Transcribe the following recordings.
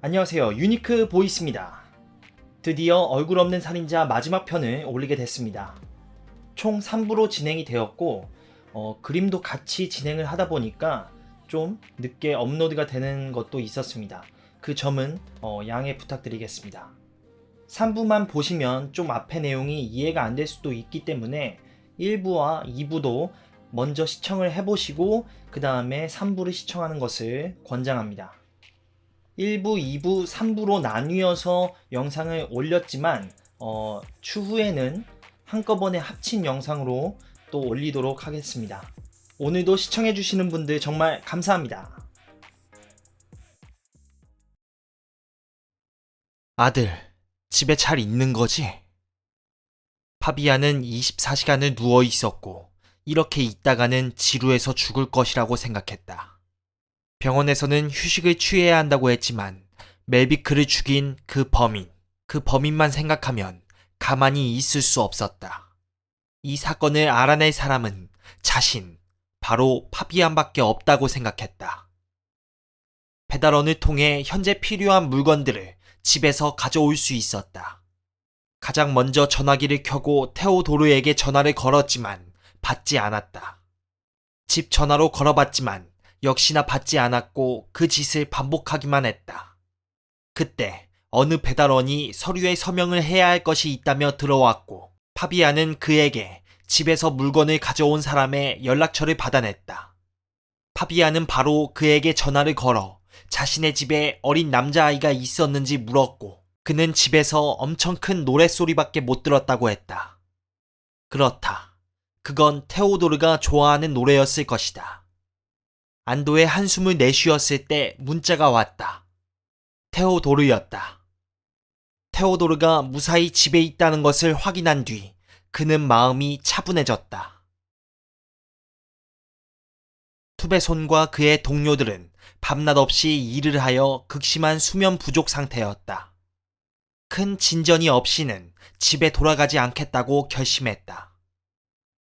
안녕하세요. 유니크 보이스입니다. 드디어 얼굴 없는 살인자 마지막 편을 올리게 됐습니다. 총 3부로 진행이 되었고 그림도 같이 진행을 하다 보니까 좀 늦게 업로드가 되는 것도 있었습니다. 그 점은 양해 부탁드리겠습니다. 3부만 보시면 좀 앞의 내용이 이해가 안 될 수도 있기 때문에 1부와 2부도 먼저 시청을 해보시고 그 다음에 3부를 시청하는 것을 권장합니다. 1부, 2부, 3부로 나뉘어서 영상을 올렸지만 추후에는 한꺼번에 합친 영상으로 또 올리도록 하겠습니다. 오늘도 시청해주시는 분들 정말 감사합니다. 아들, 집에 잘 있는 거지? 파비아는 24시간을 누워 있었고 이렇게 있다가는 지루해서 죽을 것이라고 생각했다. 병원에서는 휴식을 취해야 한다고 했지만 멜비크를 죽인 그 범인만 생각하면 가만히 있을 수 없었다. 이 사건을 알아낼 사람은 바로 파비안밖에 없다고 생각했다. 배달원을 통해 현재 필요한 물건들을 집에서 가져올 수 있었다. 가장 먼저 전화기를 켜고 테오도르에게 전화를 걸었지만 받지 않았다. 집 전화로 걸어봤지만 역시나 받지 않았고 그 짓을 반복하기만 했다. 그때 어느 배달원이 서류에 서명을 해야 할 것이 있다며 들어왔고 파비아는 그에게 집에서 물건을 가져온 사람의 연락처를 받아냈다. 파비아는 바로 그에게 전화를 걸어 자신의 집에 어린 남자아이가 있었는지 물었고 그는 집에서 엄청 큰 노랫소리밖에 못 들었다고 했다. 그렇다. 그건 테오도르가 좋아하는 노래였을 것이다. 안도의 한숨을 내쉬었을 때 문자가 왔다. 테오도르였다. 테오도르가 무사히 집에 있다는 것을 확인한 뒤 그는 마음이 차분해졌다. 투베손과 그의 동료들은 밤낮 없이 일을 하여 극심한 수면 부족 상태였다. 큰 진전이 없이는 집에 돌아가지 않겠다고 결심했다.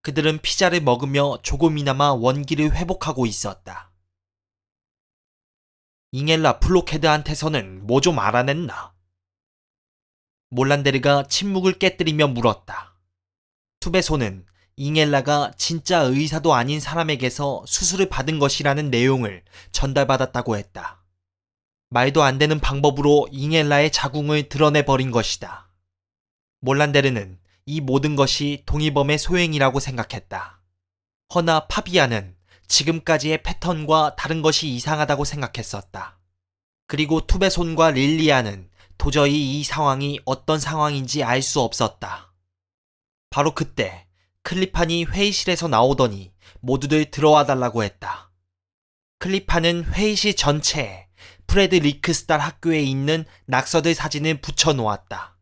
그들은 피자를 먹으며 조금이나마 원기를 회복하고 있었다. 잉엘라 플로케드한테서는 뭐 좀 알아냈나? 몰란데르가 침묵을 깨뜨리며 물었다. 투베소는 잉엘라가 진짜 의사도 아닌 사람에게서 수술을 받은 것이라는 내용을 전달받았다고 했다. 말도 안 되는 방법으로 잉엘라의 자궁을 드러내버린 것이다. 몰란데르는 이 모든 것이 동일범의 소행이라고 생각했다. 허나 파비아는 지금까지의 패턴과 다른 것이 이상하다고 생각했었다. 그리고 투베손과 릴리아는 도저히 이 상황이 어떤 상황인지 알 수 없었다. 바로 그때 클리판이 회의실에서 나오더니 모두들 들어와 달라고 했다. 클리판은 회의실 전체에 프레드 리크스탈 학교에 있는 낙서들 사진을 붙여놓았다.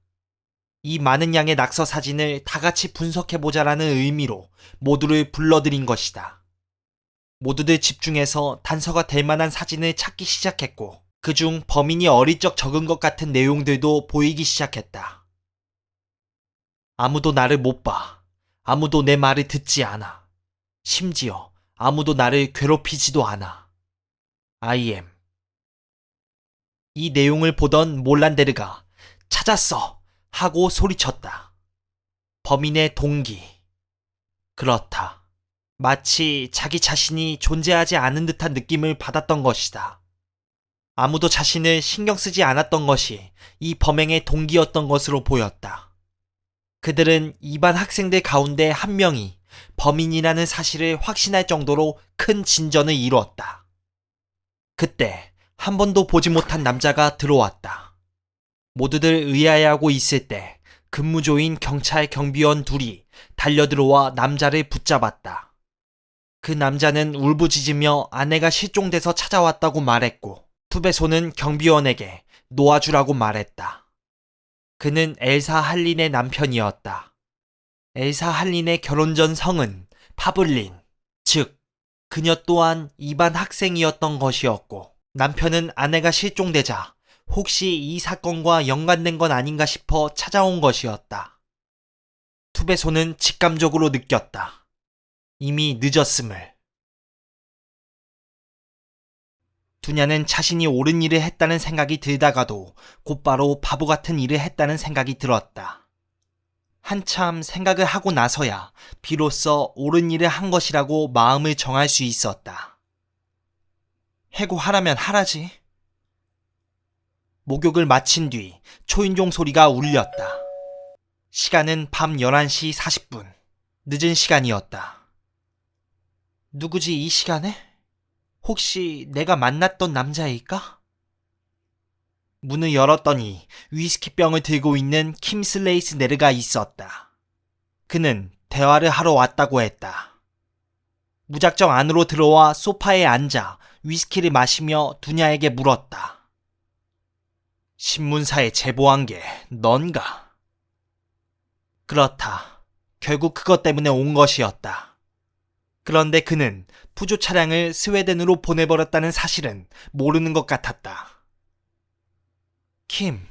이 많은 양의 낙서 사진을 다 같이 분석해보자라는 의미로 모두를 불러들인 것이다. 모두들 집중해서 단서가 될 만한 사진을 찾기 시작했고 그중 범인이 어릴 적 적은 것 같은 내용들도 보이기 시작했다. 아무도 나를 못 봐. 아무도 내 말을 듣지 않아. 심지어 아무도 나를 괴롭히지도 않아. I am. 이 내용을 보던 몰란데르가 찾았어! 하고 소리쳤다. 범인의 동기. 그렇다. 마치 자기 자신이 존재하지 않은 듯한 느낌을 받았던 것이다. 아무도 자신을 신경 쓰지 않았던 것이 이 범행의 동기였던 것으로 보였다. 그들은 이반 학생들 가운데 한 명이 범인이라는 사실을 확신할 정도로 큰 진전을 이루었다. 그때 한 번도 보지 못한 남자가 들어왔다. 모두들 의아해하고 있을 때 근무조인 경찰 경비원 둘이 달려들어와 남자를 붙잡았다. 그 남자는 울부짖으며 아내가 실종돼서 찾아왔다고 말했고 투베소는 경비원에게 놓아주라고 말했다. 그는 엘사 할린의 남편이었다. 엘사 할린의 결혼 전 성은 파블린, 즉 그녀 또한 이반 학생이었던 것이었고 남편은 아내가 실종되자 혹시 이 사건과 연관된 건 아닌가 싶어 찾아온 것이었다. 투베소는 직감적으로 느꼈다. 이미 늦었음을. 두냐는 자신이 옳은 일을 했다는 생각이 들다가도 곧바로 바보 같은 일을 했다는 생각이 들었다. 한참 생각을 하고 나서야 비로소 옳은 일을 한 것이라고 마음을 정할 수 있었다. 해고하라면 하라지. 목욕을 마친 뒤 초인종 소리가 울렸다. 시간은 밤 11시 40분. 늦은 시간이었다. 누구지 이 시간에? 혹시 내가 만났던 남자일까? 문을 열었더니 위스키병을 들고 있는 킴 슬레이스 네르가 있었다. 그는 대화를 하러 왔다고 했다. 무작정 안으로 들어와 소파에 앉아 위스키를 마시며 두냐에게 물었다. 신문사에 제보한 게 넌가? 그렇다. 결국 그것 때문에 온 것이었다. 그런데 그는 푸조 차량을 스웨덴으로 보내버렸다는 사실은 모르는 것 같았다. 킴,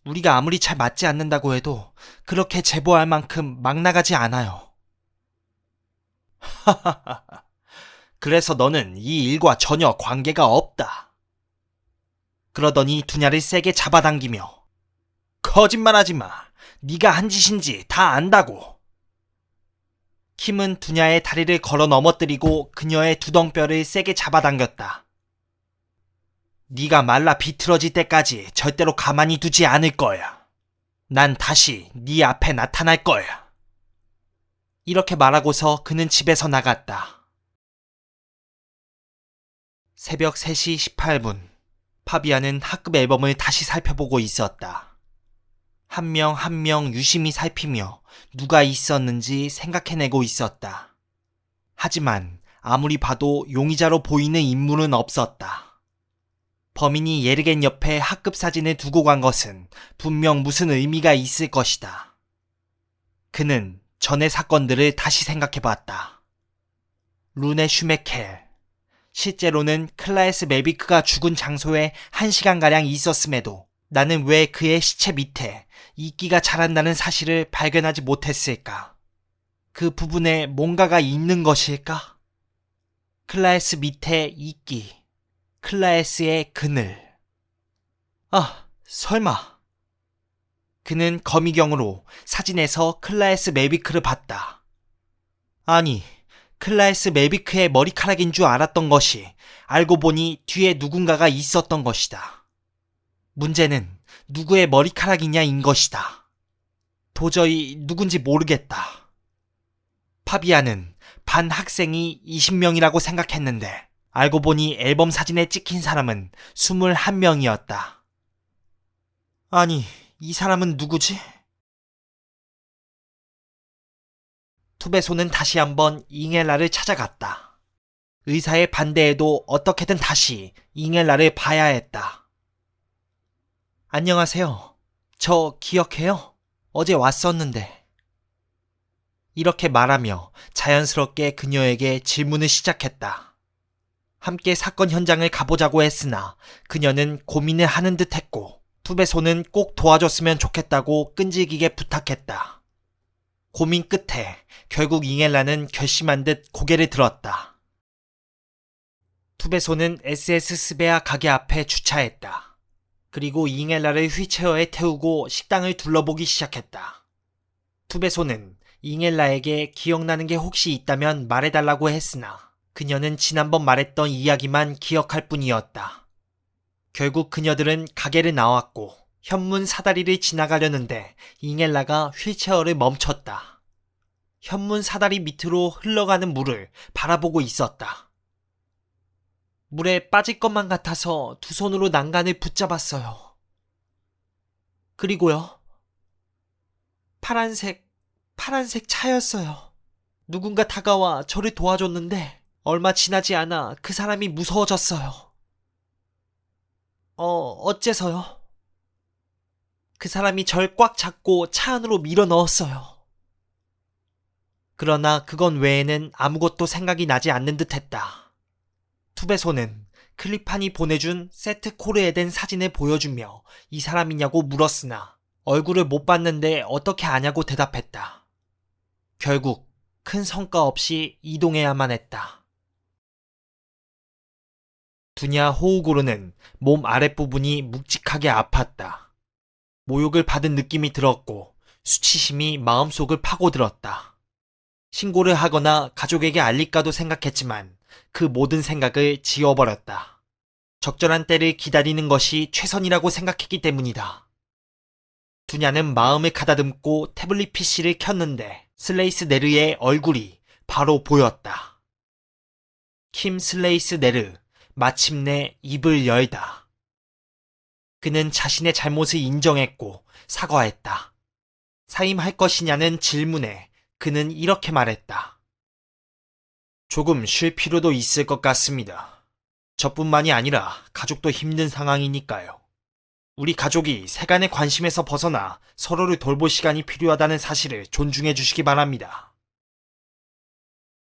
우리가 아무리 잘 맞지 않는다고 해도 그렇게 제보할 만큼 막 나가지 않아요. 하하하. 그래서 너는 이 일과 전혀 관계가 없다. 그러더니 두냐를 세게 잡아당기며 거짓말하지 마. 네가 한 짓인지 다 안다고. 킴은 두냐의 다리를 걸어 넘어뜨리고 그녀의 두덩뼈를 세게 잡아당겼다. 네가 말라 비틀어질 때까지 절대로 가만히 두지 않을 거야. 난 다시 네 앞에 나타날 거야. 이렇게 말하고서 그는 집에서 나갔다. 새벽 3시 18분. 파비아는 학급 앨범을 다시 살펴보고 있었다. 한 명 한 명 유심히 살피며 누가 있었는지 생각해내고 있었다. 하지만 아무리 봐도 용의자로 보이는 인물은 없었다. 범인이 예르겐 옆에 학급 사진을 두고 간 것은 분명 무슨 의미가 있을 것이다. 그는 전의 사건들을 다시 생각해봤다. 루네 슈메켈. 실제로는 클라에스 메비크가 죽은 장소에 1시간가량 있었음에도 나는 왜 그의 시체 밑에 이끼가 자란다는 사실을 발견하지 못했을까? 그 부분에 뭔가가 있는 것일까? 클라에스 밑에 이끼, 클라에스의 그늘. 아, 설마. 그는 거미경으로 사진에서 클라에스 메비크를 봤다. 아니, 클라에스 메비크의 머리카락인 줄 알았던 것이 알고 보니 뒤에 누군가가 있었던 것이다. 문제는 누구의 머리카락이냐인 것이다. 도저히 누군지 모르겠다. 파비아는 반 학생이 20명이라고 생각했는데 알고 보니 앨범 사진에 찍힌 사람은 21명이었다. 아니, 이 사람은 누구지? 투베소는 다시 한번 잉엘라를 찾아갔다. 의사의 반대에도 어떻게든 다시 잉엘라를 봐야 했다. 안녕하세요. 저 기억해요? 어제 왔었는데. 이렇게 말하며 자연스럽게 그녀에게 질문을 시작했다. 함께 사건 현장을 가보자고 했으나 그녀는 고민을 하는 듯 했고 투베소는 꼭 도와줬으면 좋겠다고 끈질기게 부탁했다. 고민 끝에 결국 잉엘라는 결심한 듯 고개를 들었다. 투베소는 SS 스베아 가게 앞에 주차했다. 그리고 잉엘라를 휠체어에 태우고 식당을 둘러보기 시작했다. 투베소는 잉엘라에게 기억나는 게 혹시 있다면 말해달라고 했으나 그녀는 지난번 말했던 이야기만 기억할 뿐이었다. 결국 그녀들은 가게를 나왔고 현문 사다리를 지나가려는데 잉엘라가 휠체어를 멈췄다. 현문 사다리 밑으로 흘러가는 물을 바라보고 있었다. 물에 빠질 것만 같아서 두 손으로 난간을 붙잡았어요. 그리고요. 파란색 차였어요. 누군가 다가와 저를 도와줬는데 얼마 지나지 않아 그 사람이 무서워졌어요. 어째서요? 그 사람이 절 꽉 잡고 차 안으로 밀어 넣었어요. 그러나 그건 외에는 아무것도 생각이 나지 않는 듯 했다. 투베소는 클리판이 보내준 세트 코르에덴 사진을 보여주며 이 사람이냐고 물었으나 얼굴을 못 봤는데 어떻게 아냐고 대답했다. 결국 큰 성과 없이 이동해야만 했다. 두냐 호우고르는 몸 아랫부분이 묵직하게 아팠다. 모욕을 받은 느낌이 들었고 수치심이 마음속을 파고들었다. 신고를 하거나 가족에게 알릴까도 생각했지만 그 모든 생각을 지워버렸다. 적절한 때를 기다리는 것이 최선이라고 생각했기 때문이다. 두냐는 마음을 가다듬고 태블릿 PC를 켰는데 슬레이스 네르의 얼굴이 바로 보였다. 킴 슬레이스 네르, 마침내 입을 열다. 그는 자신의 잘못을 인정했고 사과했다. 사임할 것이냐는 질문에 그는 이렇게 말했다. 조금 쉴 필요도 있을 것 같습니다. 저뿐만이 아니라 가족도 힘든 상황이니까요. 우리 가족이 세간의 관심에서 벗어나 서로를 돌볼 시간이 필요하다는 사실을 존중해 주시기 바랍니다.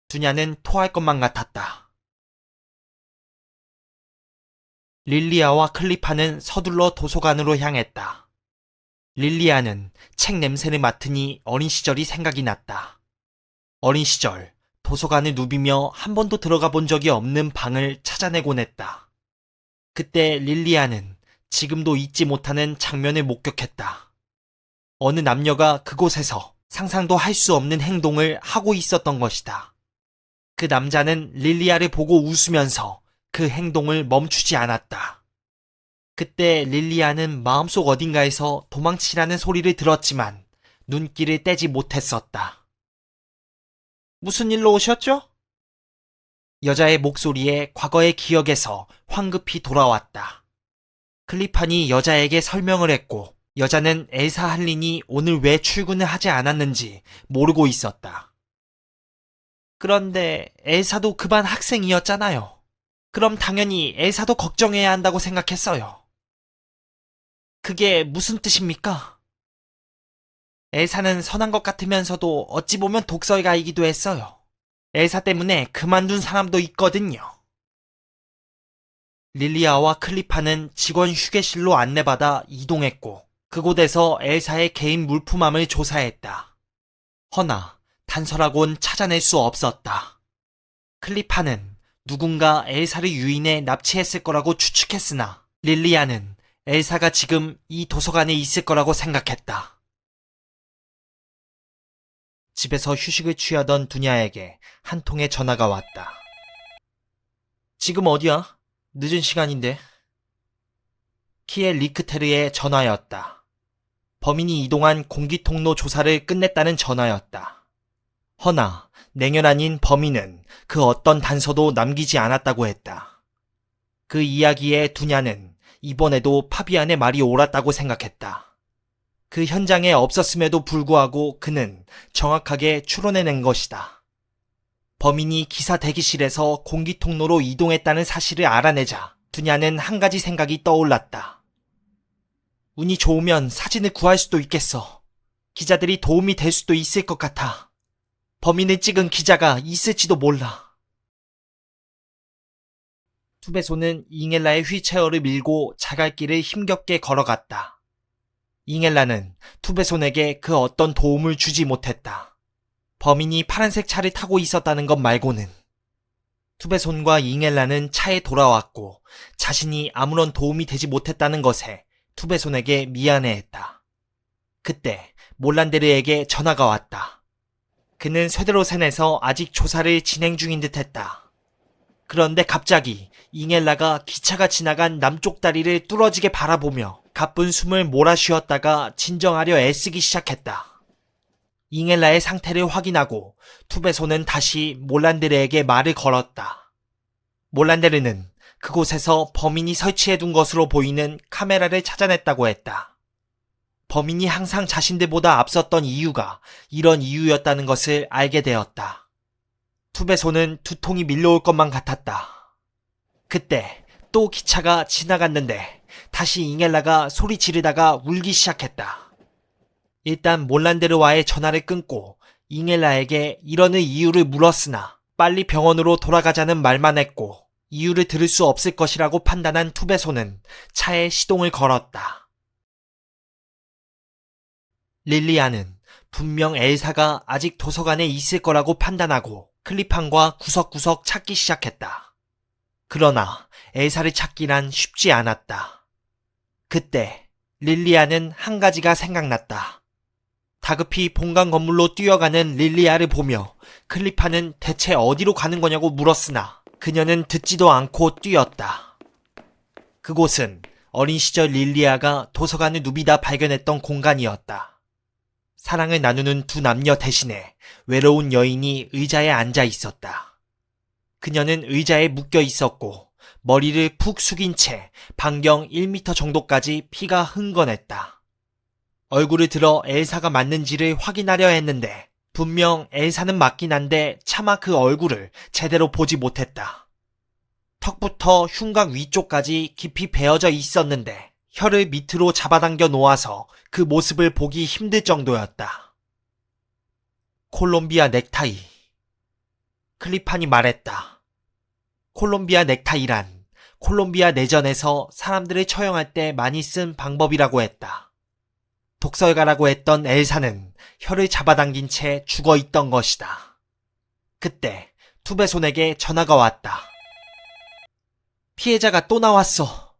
두냐는 토할 것만 같았다. 릴리아와 클리파는 서둘러 도서관으로 향했다. 릴리아는 책 냄새를 맡으니 어린 시절이 생각이 났다. 어린 시절 도서관을 누비며 한 번도 들어가 본 적이 없는 방을 찾아내곤 했다. 그때 릴리아는 지금도 잊지 못하는 장면을 목격했다. 어느 남녀가 그곳에서 상상도 할 수 없는 행동을 하고 있었던 것이다. 그 남자는 릴리아를 보고 웃으면서 그 행동을 멈추지 않았다. 그때 릴리아는 마음속 어딘가에서 도망치라는 소리를 들었지만 눈길을 떼지 못했었다. 무슨 일로 오셨죠? 여자의 목소리에 과거의 기억에서 황급히 돌아왔다. 클리판이 여자에게 설명을 했고 여자는 엘사 할린이 오늘 왜 출근을 하지 않았는지 모르고 있었다. 그런데 엘사도 그 반 학생이었잖아요. 그럼 당연히 엘사도 걱정해야 한다고 생각했어요. 그게 무슨 뜻입니까? 엘사는 선한 것 같으면서도 어찌 보면 독설가이기도 했어요. 엘사 때문에 그만둔 사람도 있거든요. 릴리아와 클리파는 직원 휴게실로 안내받아 이동했고 그곳에서 엘사의 개인 물품함을 조사했다. 허나 단서라곤 찾아낼 수 없었다. 클리파는 누군가 엘사를 유인해 납치했을 거라고 추측했으나 릴리아는 엘사가 지금 이 도서관에 있을 거라고 생각했다. 집에서 휴식을 취하던 두냐에게 한 통의 전화가 왔다. 지금 어디야? 늦은 시간인데. 키엘 리크테르의 전화였다. 범인이 이동한 공기통로 조사를 끝냈다는 전화였다. 허나 냉혈 아닌 범인은 그 어떤 단서도 남기지 않았다고 했다. 그 이야기에 두냐는 이번에도 파비안의 말이 옳았다고 생각했다. 그 현장에 없었음에도 불구하고 그는 정확하게 추론해낸 것이다. 범인이 기사 대기실에서 공기통로로 이동했다는 사실을 알아내자 두냐는 한 가지 생각이 떠올랐다. 운이 좋으면 사진을 구할 수도 있겠어. 기자들이 도움이 될 수도 있을 것 같아. 범인을 찍은 기자가 있을지도 몰라. 투베소는 잉엘라의 휠체어를 밀고 자갈길을 힘겹게 걸어갔다. 잉엘라는 투베손에게 그 어떤 도움을 주지 못했다. 범인이 파란색 차를 타고 있었다는 것 말고는. 투베손과 잉엘라는 차에 돌아왔고 자신이 아무런 도움이 되지 못했다는 것에 투베손에게 미안해했다. 그때 몰란데르에게 전화가 왔다. 그는 쇠드로센에서 아직 조사를 진행 중인 듯했다. 그런데 갑자기 잉엘라가 기차가 지나간 남쪽 다리를 뚫어지게 바라보며 가쁜 숨을 몰아쉬었다가 진정하려 애쓰기 시작했다. 잉엘라의 상태를 확인하고 투베소는 다시 몰란데르에게 말을 걸었다. 몰란데르는 그곳에서 범인이 설치해둔 것으로 보이는 카메라를 찾아냈다고 했다. 범인이 항상 자신들보다 앞섰던 이유가 이런 이유였다는 것을 알게 되었다. 투베소는 두통이 밀려올 것만 같았다. 그때 또 기차가 지나갔는데 다시 잉엘라가 소리 지르다가 울기 시작했다. 일단 몰란데르와의 전화를 끊고 잉엘라에게 이러는 이유를 물었으나 빨리 병원으로 돌아가자는 말만 했고 이유를 들을 수 없을 것이라고 판단한 투베소는 차에 시동을 걸었다. 릴리아는 분명 엘사가 아직 도서관에 있을 거라고 판단하고 클리판과 구석구석 찾기 시작했다. 그러나 엘사를 찾기란 쉽지 않았다. 그때 릴리아는 한 가지가 생각났다. 다급히 본관 건물로 뛰어가는 릴리아를 보며 클리파는 대체 어디로 가는 거냐고 물었으나 그녀는 듣지도 않고 뛰었다. 그곳은 어린 시절 릴리아가 도서관을 누비다 발견했던 공간이었다. 사랑을 나누는 두 남녀 대신에 외로운 여인이 의자에 앉아 있었다. 그녀는 의자에 묶여 있었고 머리를 푹 숙인 채 반경 1m 정도까지 피가 흥건했다. 얼굴을 들어 엘사가 맞는지를 확인하려 했는데 분명 엘사는 맞긴 한데 차마 그 얼굴을 제대로 보지 못했다. 턱부터 흉곽 위쪽까지 깊이 베어져 있었는데 혀를 밑으로 잡아당겨 놓아서 그 모습을 보기 힘들 정도였다. 콜롬비아 넥타이. 클리판이 말했다. 콜롬비아 넥타이란 콜롬비아 내전에서 사람들을 처형할 때 많이 쓴 방법이라고 했다. 독설가라고 했던 엘사는 혀를 잡아당긴 채 죽어 있던 것이다. 그때 투베손에게 전화가 왔다. 피해자가 또 나왔어.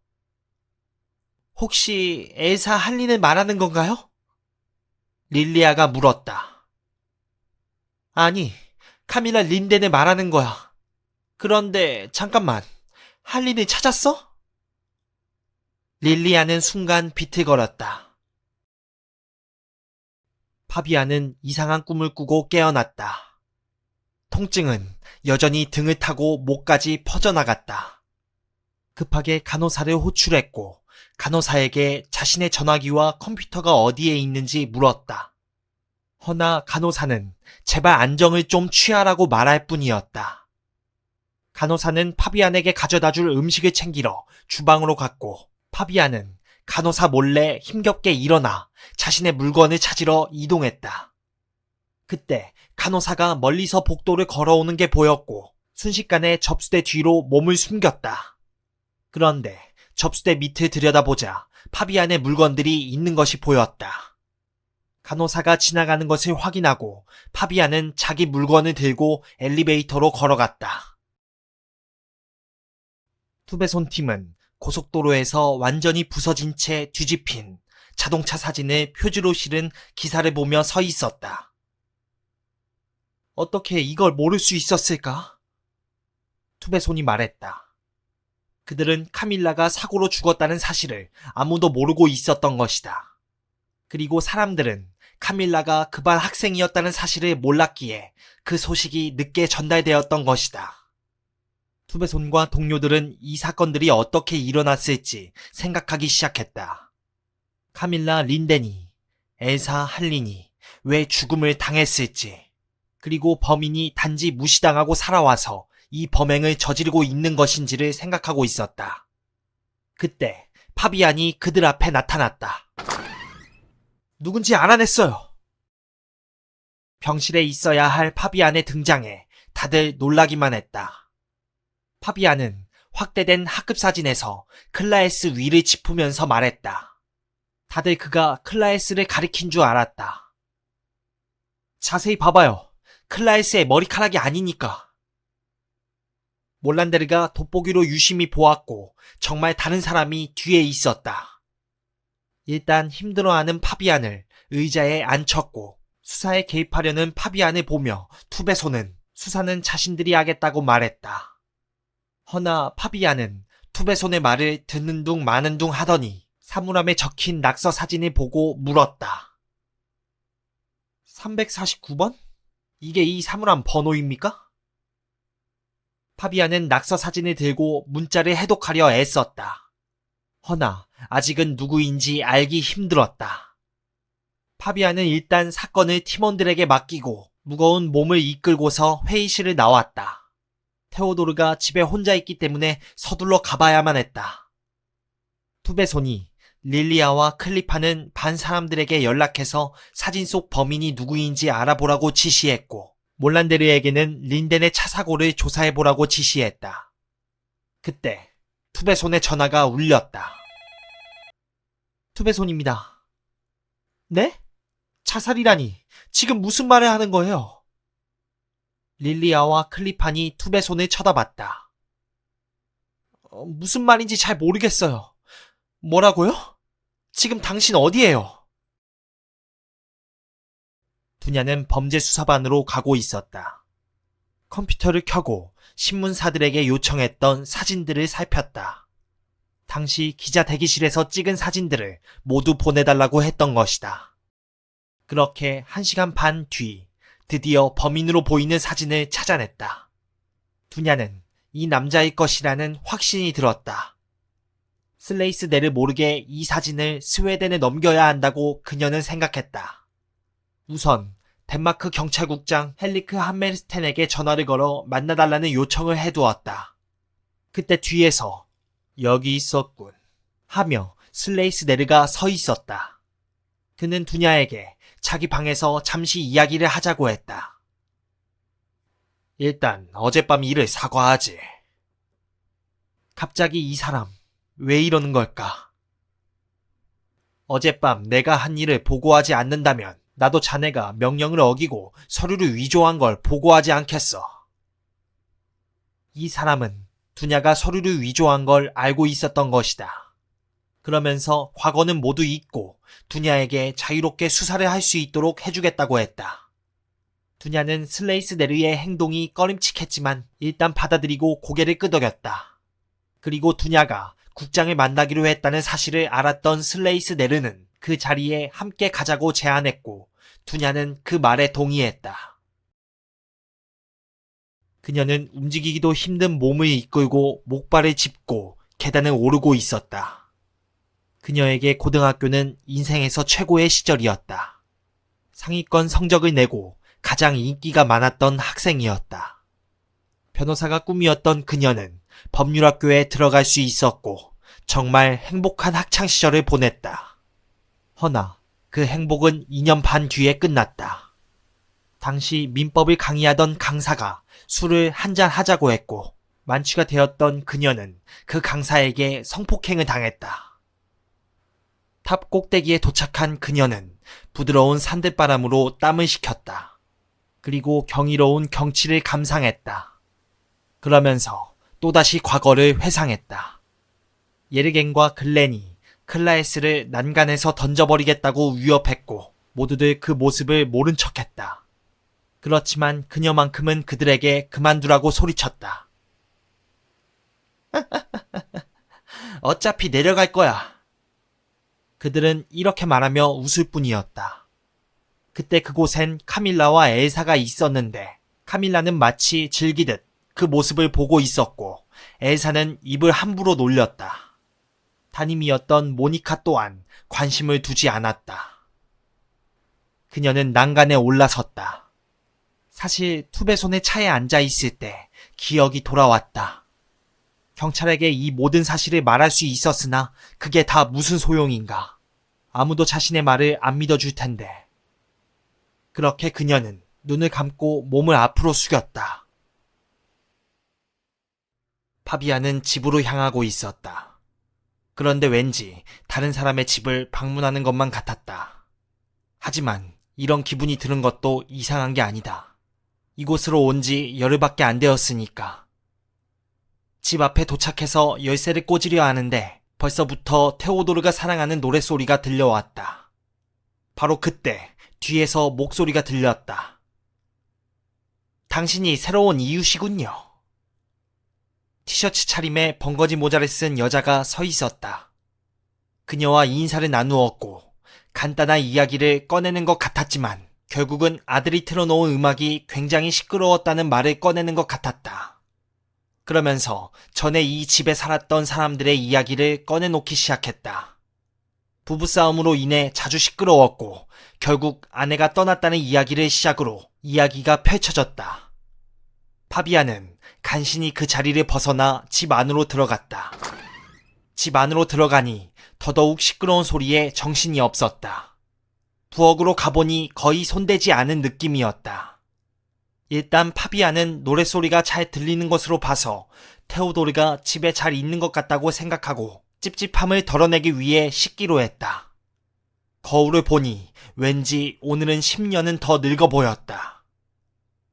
혹시 엘사 할린을 말하는 건가요? 릴리아가 물었다. 아니, 카밀라 린덴을 말하는 거야. 그런데 잠깐만, 할린을 찾았어? 릴리아는 순간 비틀거렸다. 파비아는 이상한 꿈을 꾸고 깨어났다. 통증은 여전히 등을 타고 목까지 퍼져나갔다. 급하게 간호사를 호출했고 간호사에게 자신의 전화기와 컴퓨터가 어디에 있는지 물었다. 허나 간호사는 제발 안정을 좀 취하라고 말할 뿐이었다. 간호사는 파비안에게 가져다줄 음식을 챙기러 주방으로 갔고 파비안은 간호사 몰래 힘겹게 일어나 자신의 물건을 찾으러 이동했다. 그때 간호사가 멀리서 복도를 걸어오는 게 보였고 순식간에 접수대 뒤로 몸을 숨겼다. 그런데 접수대 밑을 들여다보자 파비안의 물건들이 있는 것이 보였다. 간호사가 지나가는 것을 확인하고 파비안은 자기 물건을 들고 엘리베이터로 걸어갔다. 투베손 팀은 고속도로에서 완전히 부서진 채 뒤집힌 자동차 사진을 표지로 실은 기사를 보며 서 있었다. 어떻게 이걸 모를 수 있었을까? 투베손이 말했다. 그들은 카밀라가 사고로 죽었다는 사실을 아무도 모르고 있었던 것이다. 그리고 사람들은 카밀라가 그반 학생이었다는 사실을 몰랐기에 그 소식이 늦게 전달되었던 것이다. 투베손과 동료들은 이 사건들이 어떻게 일어났을지 생각하기 시작했다. 카밀라 린덴이, 엘사 할린이 왜 죽음을 당했을지, 그리고 범인이 단지 무시당하고 살아와서 이 범행을 저지르고 있는 것인지를 생각하고 있었다. 그때 파비안이 그들 앞에 나타났다. 누군지 알아냈어요. 병실에 있어야 할 파비안의 등장에 다들 놀라기만 했다. 파비안은 확대된 학급 사진에서 클라에스 위를 짚으면서 말했다. 다들 그가 클라에스를 가리킨 줄 알았다. 자세히 봐봐요. 클라에스의 머리카락이 아니니까. 몰란데르가 돋보기로 유심히 보았고 정말 다른 사람이 뒤에 있었다. 일단 힘들어하는 파비안을 의자에 앉혔고 수사에 개입하려는 파비안을 보며 투베손은 수사는 자신들이 하겠다고 말했다. 허나 파비안은 투베손의 말을 듣는 둥 마는 둥 하더니 사물함에 적힌 낙서 사진을 보고 물었다. 349번? 이게 이 사물함 번호입니까? 파비안은 낙서 사진을 들고 문자를 해독하려 애썼다. 허나 아직은 누구인지 알기 힘들었다. 파비안은 일단 사건을 팀원들에게 맡기고 무거운 몸을 이끌고서 회의실을 나왔다. 테오도르가 집에 혼자 있기 때문에 서둘러 가봐야만 했다. 투베손이 릴리아와 클리파는 반 사람들에게 연락해서 사진 속 범인이 누구인지 알아보라고 지시했고 몰란데르에게는 린덴의 차 사고를 조사해보라고 지시했다. 그때 투베손의 전화가 울렸다. 투베손입니다. 네? 자살이라니 지금 무슨 말을 하는 거예요? 릴리아와 클리판이 투베손을 쳐다봤다. 무슨 말인지 잘 모르겠어요. 뭐라고요? 지금 당신 어디에요? 두냐는 범죄수사반으로 가고 있었다. 컴퓨터를 켜고 신문사들에게 요청했던 사진들을 살폈다. 당시 기자 대기실에서 찍은 사진들을 모두 보내달라고 했던 것이다. 그렇게 1시간 반 뒤 드디어 범인으로 보이는 사진을 찾아냈다. 두냐는 이 남자의 것이라는 확신이 들었다. 슬레이스네를 모르게 이 사진을 스웨덴에 넘겨야 한다고 그녀는 생각했다. 우선 덴마크 경찰국장 헬리크 함멜스텐에게 전화를 걸어 만나달라는 요청을 해두었다. 그때 뒤에서 여기 있었군 하며 슬레이스네르가 서 있었다. 그는 두냐에게 자기 방에서 잠시 이야기를 하자고 했다. 일단 어젯밤 일을 사과하지. 갑자기 이 사람 왜 이러는 걸까? 어젯밤 내가 한 일을 보고하지 않는다면 나도 자네가 명령을 어기고 서류를 위조한 걸 보고하지 않겠어. 이 사람은 두냐가 서류를 위조한 걸 알고 있었던 것이다. 그러면서 과거는 모두 잊고 두냐에게 자유롭게 수사를 할 수 있도록 해주겠다고 했다. 두냐는 슬레이스네르의 행동이 꺼림칙했지만 일단 받아들이고 고개를 끄덕였다. 그리고 두냐가 국장을 만나기로 했다는 사실을 알았던 슬레이스네르는 그 자리에 함께 가자고 제안했고 두냐는 그 말에 동의했다. 그녀는 움직이기도 힘든 몸을 이끌고 목발을 짚고 계단을 오르고 있었다. 그녀에게 고등학교는 인생에서 최고의 시절이었다. 상위권 성적을 내고 가장 인기가 많았던 학생이었다. 변호사가 꿈이었던 그녀는 법률학교에 들어갈 수 있었고 정말 행복한 학창시절을 보냈다. 허나 그 행복은 2년 반 뒤에 끝났다. 당시 민법을 강의하던 강사가 술을 한잔 하자고 했고 만취가 되었던 그녀는 그 강사에게 성폭행을 당했다. 탑 꼭대기에 도착한 그녀는 부드러운 산들바람으로 땀을 식혔다. 그리고 경이로운 경치를 감상했다. 그러면서 또다시 과거를 회상했다. 예르겐과 글렌이 클라에스를 난간에서 던져버리겠다고 위협했고 모두들 그 모습을 모른 척했다. 그렇지만 그녀만큼은 그들에게 그만두라고 소리쳤다. 어차피 내려갈 거야. 그들은 이렇게 말하며 웃을 뿐이었다. 그때 그곳엔 카밀라와 엘사가 있었는데 카밀라는 마치 즐기듯 그 모습을 보고 있었고 엘사는 입을 함부로 놀렸다. 담임이었던 모니카 또한 관심을 두지 않았다. 그녀는 난간에 올라섰다. 사실 투베손의 차에 앉아 있을 때 기억이 돌아왔다. 경찰에게 이 모든 사실을 말할 수 있었으나 그게 다 무슨 소용인가. 아무도 자신의 말을 안 믿어줄 텐데. 그렇게 그녀는 눈을 감고 몸을 앞으로 숙였다. 파비아는 집으로 향하고 있었다. 그런데 왠지 다른 사람의 집을 방문하는 것만 같았다. 하지만 이런 기분이 드는 것도 이상한 게 아니다. 이곳으로 온 지 열흘밖에 안 되었으니까. 집 앞에 도착해서 열쇠를 꽂으려 하는데 벌써부터 테오도르가 사랑하는 노랫소리가 들려왔다. 바로 그때 뒤에서 목소리가 들렸다. 당신이 새로운 이웃이군요. 티셔츠 차림에 벙거지 모자를 쓴 여자가 서 있었다. 그녀와 인사를 나누었고 간단한 이야기를 꺼내는 것 같았지만 결국은 아들이 틀어놓은 음악이 굉장히 시끄러웠다는 말을 꺼내는 것 같았다. 그러면서 전에 이 집에 살았던 사람들의 이야기를 꺼내놓기 시작했다. 부부싸움으로 인해 자주 시끄러웠고 결국 아내가 떠났다는 이야기를 시작으로 이야기가 펼쳐졌다. 파비아는 간신히 그 자리를 벗어나 집 안으로 들어갔다. 집 안으로 들어가니 더더욱 시끄러운 소리에 정신이 없었다. 부엌으로 가보니 거의 손대지 않은 느낌이었다. 일단 파비아는 노랫소리가 잘 들리는 것으로 봐서 테오도르가 집에 잘 있는 것 같다고 생각하고 찝찝함을 덜어내기 위해 씻기로 했다. 거울을 보니 왠지 오늘은 10년은 더 늙어 보였다.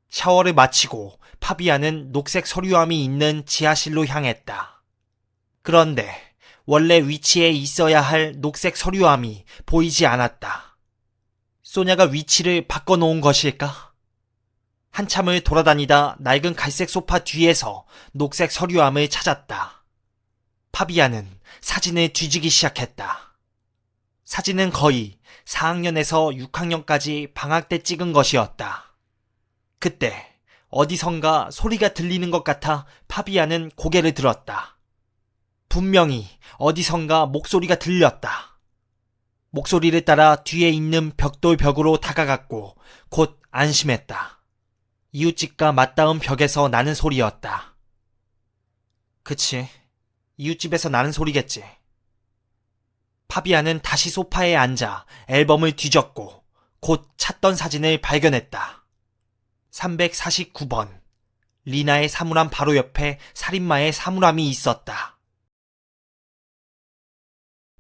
샤워를 마치고 파비아는 녹색 서류함이 있는 지하실로 향했다. 그런데 원래 위치에 있어야 할 녹색 서류함이 보이지 않았다. 소냐가 위치를 바꿔놓은 것일까? 한참을 돌아다니다 낡은 갈색 소파 뒤에서 녹색 서류함을 찾았다. 파비아는 사진을 뒤지기 시작했다. 사진은 거의 4학년에서 6학년까지 방학 때 찍은 것이었다. 그때 어디선가 소리가 들리는 것 같아 파비아는 고개를 들었다. 분명히 어디선가 목소리가 들렸다. 목소리를 따라 뒤에 있는 벽돌 벽으로 다가갔고 곧 안심했다. 이웃집과 맞닿은 벽에서 나는 소리였다. 그치, 이웃집에서 나는 소리겠지. 파비아는 다시 소파에 앉아 앨범을 뒤졌고 곧 찾던 사진을 발견했다. 349번. 리나의 사물함 바로 옆에 살인마의 사물함이 있었다.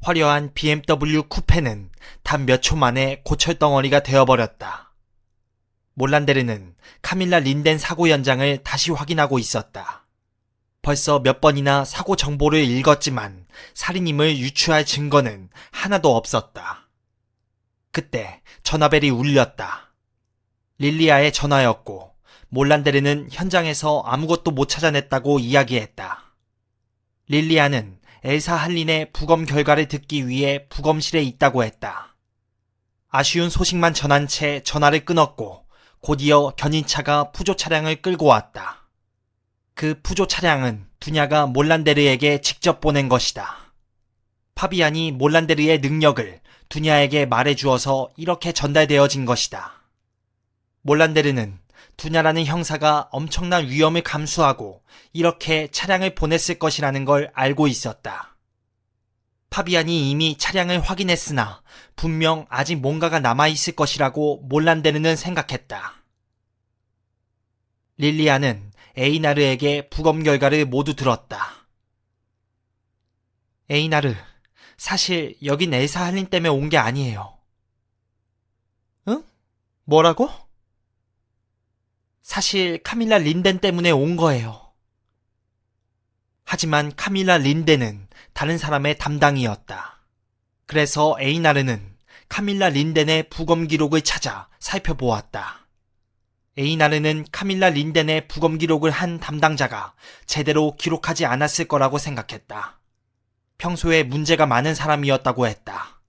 화려한 BMW 쿠페는 단 몇 초 만에 고철덩어리가 되어버렸다. 몰란데르는 카밀라 린덴 사고 현장을 다시 확인하고 있었다. 벌써 몇 번이나 사고 정보를 읽었지만 살인임을 유추할 증거는 하나도 없었다. 그때 전화벨이 울렸다. 릴리아의 전화였고 몰란데르는 현장에서 아무것도 못 찾아냈다고 이야기했다. 릴리아는 엘사 할린의 부검 결과를 듣기 위해 부검실에 있다고 했다. 아쉬운 소식만 전한 채 전화를 끊었고 곧이어 견인차가 푸조 차량을 끌고 왔다. 그 푸조 차량은 두냐가 몰란데르에게 직접 보낸 것이다. 파비안이 몰란데르의 능력을 두냐에게 말해주어서 이렇게 전달되어진 것이다. 몰란데르는 두냐라는 형사가 엄청난 위험을 감수하고 이렇게 차량을 보냈을 것이라는 걸 알고 있었다. 파비안이 이미 차량을 확인했으나 분명 아직 뭔가가 남아있을 것이라고 몰란데르는 생각했다. 릴리아는 에이나르에게 부검 결과를 모두 들었다. 에이나르, 사실 여긴 엘사 할린 때문에 온 게 아니에요. 응? 뭐라고? 사실 카밀라 린덴 때문에 온 거예요. 하지만 카밀라 린덴은 다른 사람의 담당이었다. 그래서 에이나르는 카밀라 린덴의 부검 기록을 찾아 살펴보았다. 에이나르는 카밀라 린덴의 부검 기록을 한 담당자가 제대로 기록하지 않았을 거라고 생각했다. 평소에 문제가 많은 사람이었다고 했다.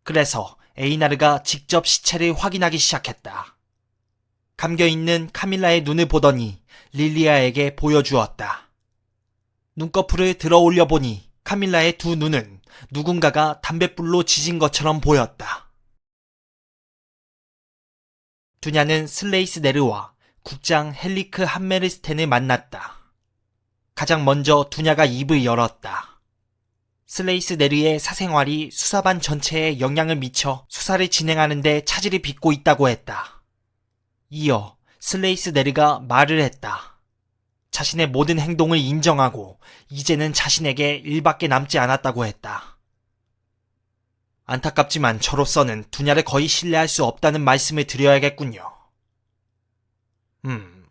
그래서 에이나르가 직접 시체를 확인하기 시작했다. 감겨있는 카밀라의 눈을 보더니 릴리아에게 보여주었다. 눈꺼풀을 들어 올려 보니 카밀라의 두 눈은 누군가가 담뱃불로 지진 것처럼 보였다. 두냐는 슬레이스 네르와 국장 헬리크 함메르스텐을 만났다. 가장 먼저 두냐가 입을 열었다. 슬레이스 네르의 사생활이 수사반 전체에 영향을 미쳐 수사를 진행하는 데 차질을 빚고 있다고 했다. 이어 슬레이스 네르가 말을 했다. 자신의 모든 행동을 인정하고 이제는 자신에게 일밖에 남지 않았다고 했다. 안타깝지만 저로서는 두냐를 거의 신뢰할 수 없다는 말씀을 드려야겠군요.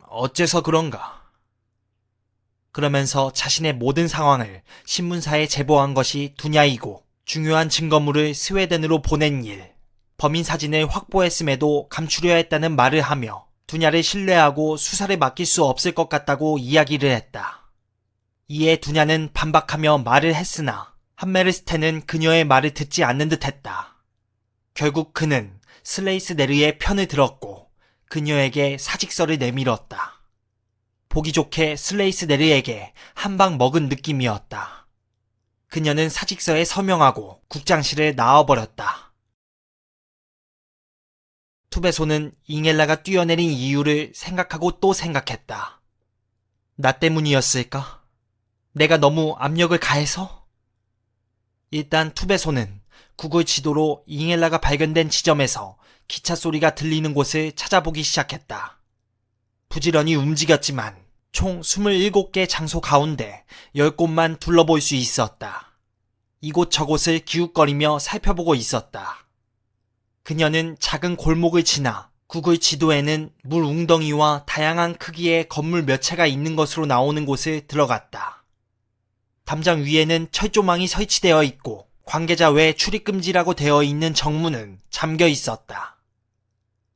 어째서 그런가? 그러면서 자신의 모든 상황을 신문사에 제보한 것이 두냐이고 중요한 증거물을 스웨덴으로 보낸 일, 범인 사진을 확보했음에도 감추려 했다는 말을 하며 두냐를 신뢰하고 수사를 맡길 수 없을 것 같다고 이야기를 했다. 이에 두냐는 반박하며 말을 했으나 함메르스텐은 그녀의 말을 듣지 않는 듯 했다. 결국 그는 슬레이스 네르의 편을 들었고 그녀에게 사직서를 내밀었다. 보기 좋게 슬레이스 네르에게 한 방 먹은 느낌이었다. 그녀는 사직서에 서명하고 국장실을 나와버렸다. 투베소는 잉엘라가 뛰어내린 이유를 생각하고 또 생각했다. 나 때문이었을까? 내가 너무 압력을 가해서? 일단 투베소는 구글 지도로 잉엘라가 발견된 지점에서 기차 소리가 들리는 곳을 찾아보기 시작했다. 부지런히 움직였지만 총 27개 장소 가운데 10곳만 둘러볼 수 있었다. 이곳저곳을 기웃거리며 살펴보고 있었다. 그녀는 작은 골목을 지나 구글 지도에는 물 웅덩이와 다양한 크기의 건물 몇 채가 있는 것으로 나오는 곳을 들어갔다. 담장 위에는 철조망이 설치되어 있고 관계자 외 출입금지라고 되어 있는 정문은 잠겨 있었다.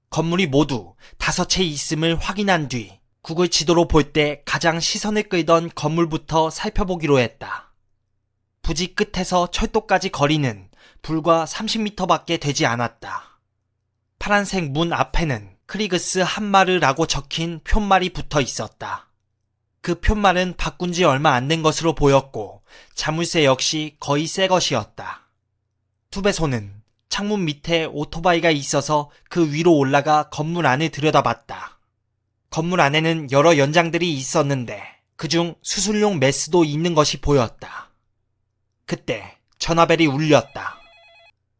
건물이 모두 5채 있음을 확인한 뒤 구글 지도로 볼 때 가장 시선을 끌던 건물부터 살펴보기로 했다. 부지 끝에서 철도까지 거리는 불과 30m밖에 되지 않았다. 파란색 문 앞에는 크리그스 한마르라고 적힌 푯말이 붙어 있었다. 그 푯말은 바꾼 지 얼마 안 된 것으로 보였고 자물쇠 역시 거의 새 것이었다. 투배소는 창문 밑에 오토바이가 있어서 그 위로 올라가 건물 안을 들여다봤다. 건물 안에는 여러 연장들이 있었는데 그중 수술용 메스도 있는 것이 보였다. 그때 전화벨이 울렸다.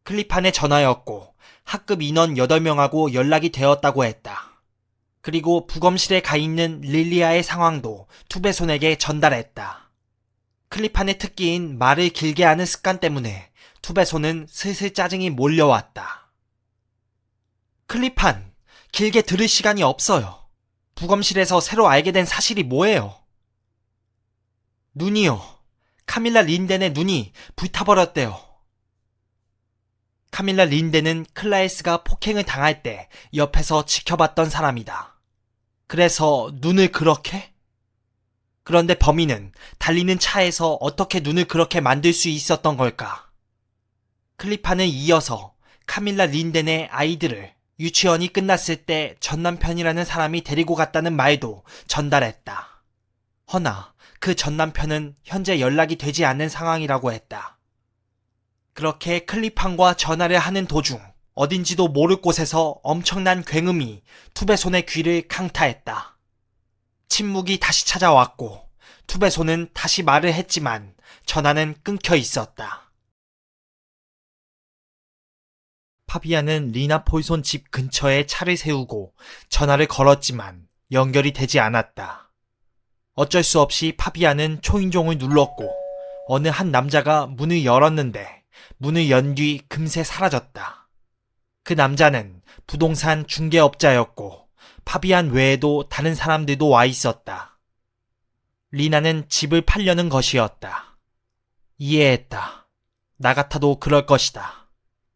클리판의 전화였고 학급 인원 8명하고 연락이 되었다고 했다. 그리고 부검실에 가 있는 릴리아의 상황도 투배손에게 전달했다. 클리판의 특기인 말을 길게 하는 습관 때문에 투배손은 슬슬 짜증이 몰려왔다. 클리판, 길게 들을 시간이 없어요. 부검실에서 새로 알게 된 사실이 뭐예요? 눈이요. 카밀라 린덴의 눈이 불타버렸대요. 카밀라 린덴은 클라에스가 폭행을 당할 때 옆에서 지켜봤던 사람이다. 그래서 눈을 그렇게? 그런데 범인은 달리는 차에서 어떻게 눈을 그렇게 만들 수 있었던 걸까? 클리판은 이어서 카밀라 린덴의 아이들을 유치원이 끝났을 때 전남편이라는 사람이 데리고 갔다는 말도 전달했다. 허나 그 전남편은 현재 연락이 되지 않는 상황이라고 했다. 그렇게 클리판과 전화를 하는 도중 어딘지도 모를 곳에서 엄청난 굉음이 투배손의 귀를 강타했다. 침묵이 다시 찾아왔고 투배손은 다시 말을 했지만 전화는 끊겨 있었다. 파비아는 리나 폴손 집 근처에 차를 세우고 전화를 걸었지만 연결이 되지 않았다. 어쩔 수 없이 파비아는 초인종을 눌렀고 어느 한 남자가 문을 열었는데 문을 연 뒤 금세 사라졌다. 그 남자는 부동산 중개업자였고 파비안 외에도 다른 사람들도 와 있었다. 리나는 집을 팔려는 것이었다. 이해했다. 나 같아도 그럴 것이다.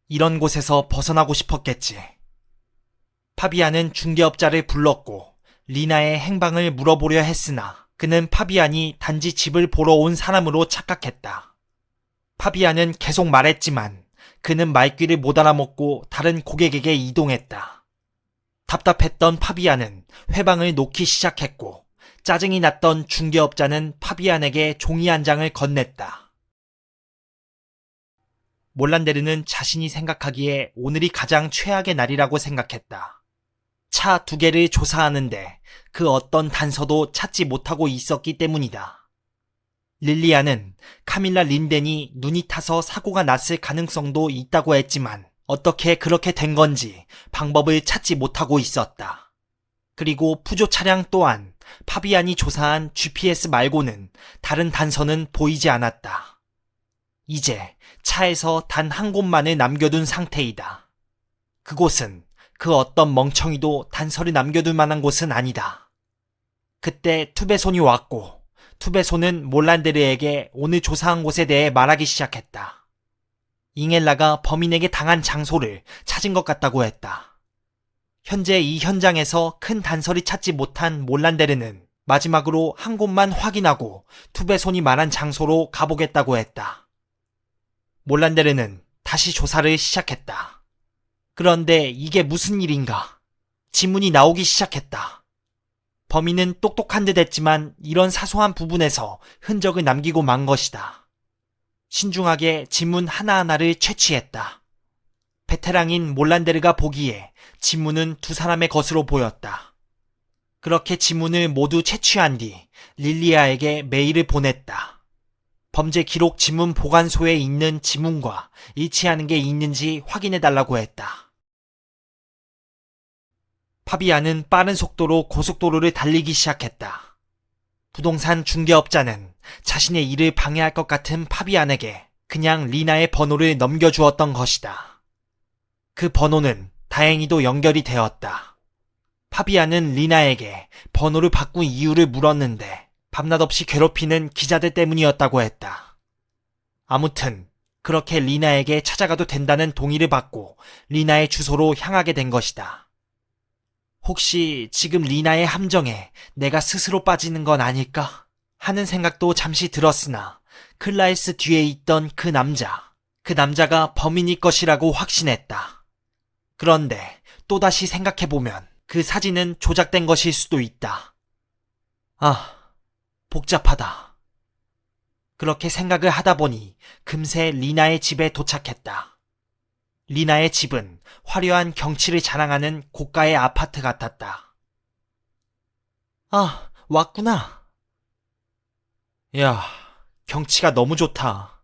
이런 곳에서 벗어나고 싶었겠지. 파비안은 중개업자를 불렀고 리나의 행방을 물어보려 했으나 그는 파비안이 단지 집을 보러 온 사람으로 착각했다. 파비안은 계속 말했지만 그는 말귀를 못 알아먹고 다른 고객에게 이동했다. 답답했던 파비안은 회방을 놓기 시작했고 짜증이 났던 중개업자는 파비안에게 종이 한 장을 건넸다. 몰란데르는 자신이 생각하기에 오늘이 가장 최악의 날이라고 생각했다. 차 2개를 조사하는데 그 어떤 단서도 찾지 못하고 있었기 때문이다. 릴리아는 카밀라 린덴이 눈이 타서 사고가 났을 가능성도 있다고 했지만 어떻게 그렇게 된 건지 방법을 찾지 못하고 있었다. 그리고 푸조 차량 또한 파비안이 조사한 GPS 말고는 다른 단서는 보이지 않았다. 이제 차에서 단 한 곳만을 남겨둔 상태이다. 그곳은 그 어떤 멍청이도 단서를 남겨둘 만한 곳은 아니다. 그때 투배손이 왔고 투배손은 몰란데르에게 오늘 조사한 곳에 대해 말하기 시작했다. 잉엘라가 범인에게 당한 장소를 찾은 것 같다고 했다. 현재 이 현장에서 큰 단서를 찾지 못한 몰란데르는 마지막으로 한 곳만 확인하고 투배손이 말한 장소로 가보겠다고 했다. 몰란데르는 다시 조사를 시작했다. 그런데 이게 무슨 일인가? 지문이 나오기 시작했다. 범인은 똑똑한 듯 했지만 이런 사소한 부분에서 흔적을 남기고 만 것이다. 신중하게 지문 하나하나를 채취했다. 베테랑인 몰란데르가 보기에 지문은 2사람의 것으로 보였다. 그렇게 지문을 모두 채취한 뒤 릴리아에게 메일을 보냈다. 범죄 기록 지문 보관소에 있는 지문과 일치하는 게 있는지 확인해달라고 했다. 파비안은 빠른 속도로 고속도로를 달리기 시작했다. 부동산 중개업자는 자신의 일을 방해할 것 같은 파비안에게 그냥 리나의 번호를 넘겨주었던 것이다. 그 번호는 다행히도 연결이 되었다. 파비안은 리나에게 번호를 바꾼 이유를 물었는데 밤낮 없이 괴롭히는 기자들 때문이었다고 했다. 아무튼 그렇게 리나에게 찾아가도 된다는 동의를 받고 리나의 주소로 향하게 된 것이다. 혹시 지금 리나의 함정에 내가 스스로 빠지는 건 아닐까 하는 생각도 잠시 들었으나 클라이스 뒤에 있던 그 남자가 범인일 것이라고 확신했다. 그런데 또다시 생각해보면 그 사진은 조작된 것일 수도 있다. 복잡하다. 그렇게 생각을 하다 보니 금세 리나의 집에 도착했다. 리나의 집은 화려한 경치를 자랑하는 고가의 아파트 같았다. 왔구나. 야, 경치가 너무 좋다.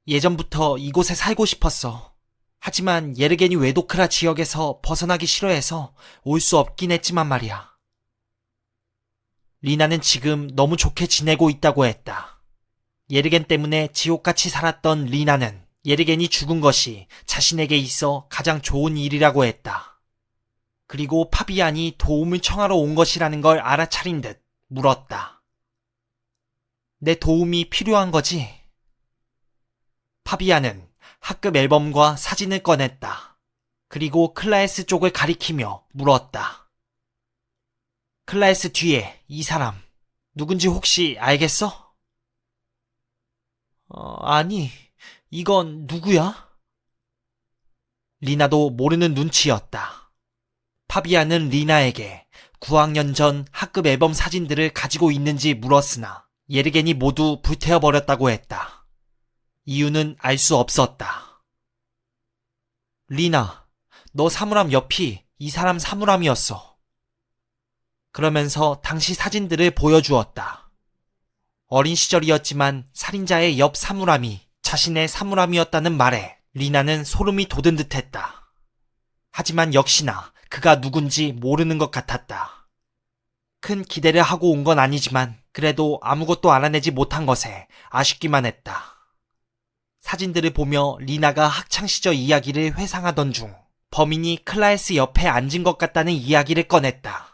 예전부터 이곳에 살고 싶었어. 하지만 예르게니 외도크라 지역에서 벗어나기 싫어해서 올 수 없긴 했지만 말이야. 리나는 지금 너무 좋게 지내고 있다고 했다. 예르겐 때문에 지옥같이 살았던 리나는 예르겐이 죽은 것이 자신에게 있어 가장 좋은 일이라고 했다. 그리고 파비안이 도움을 청하러 온 것이라는 걸 알아차린 듯 물었다. 내 도움이 필요한 거지? 파비안은 학급 앨범과 사진을 꺼냈다. 그리고 클라에스 쪽을 가리키며 물었다. 클라에스 뒤에 이 사람 누군지 혹시 알겠어? 아니, 이건 누구야? 리나도 모르는 눈치였다. 파비안은 리나에게 9학년 전 학급 앨범 사진들을 가지고 있는지 물었으나 예르겐이 모두 불태워버렸다고 했다. 이유는 알 수 없었다. 리나, 너 사물함 옆이 이 사람 사물함이었어. 그러면서 당시 사진들을 보여주었다. 어린 시절이었지만 살인자의 옆 사물함이 자신의 사물함이었다는 말에 리나는 소름이 돋은 듯했다. 하지만 역시나 그가 누군지 모르는 것 같았다. 큰 기대를 하고 온 건 아니지만 그래도 아무것도 알아내지 못한 것에 아쉽기만 했다. 사진들을 보며 리나가 학창시절 이야기를 회상하던 중 범인이 클라에스 옆에 앉은 것 같다는 이야기를 꺼냈다.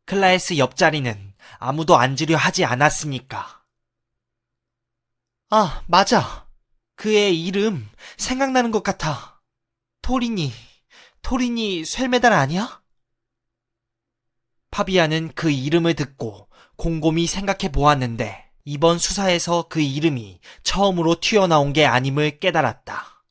클라에스 옆자리는 아무도 앉으려 하지 않았으니까. 맞아. 그의 이름 생각나는 것 같아. 토리니 쇠메달 아니야? 파비아는 그 이름을 듣고 곰곰이 생각해 보았는데 이번 수사에서 그 이름이 처음으로 튀어나온 게 아님을 깨달았다.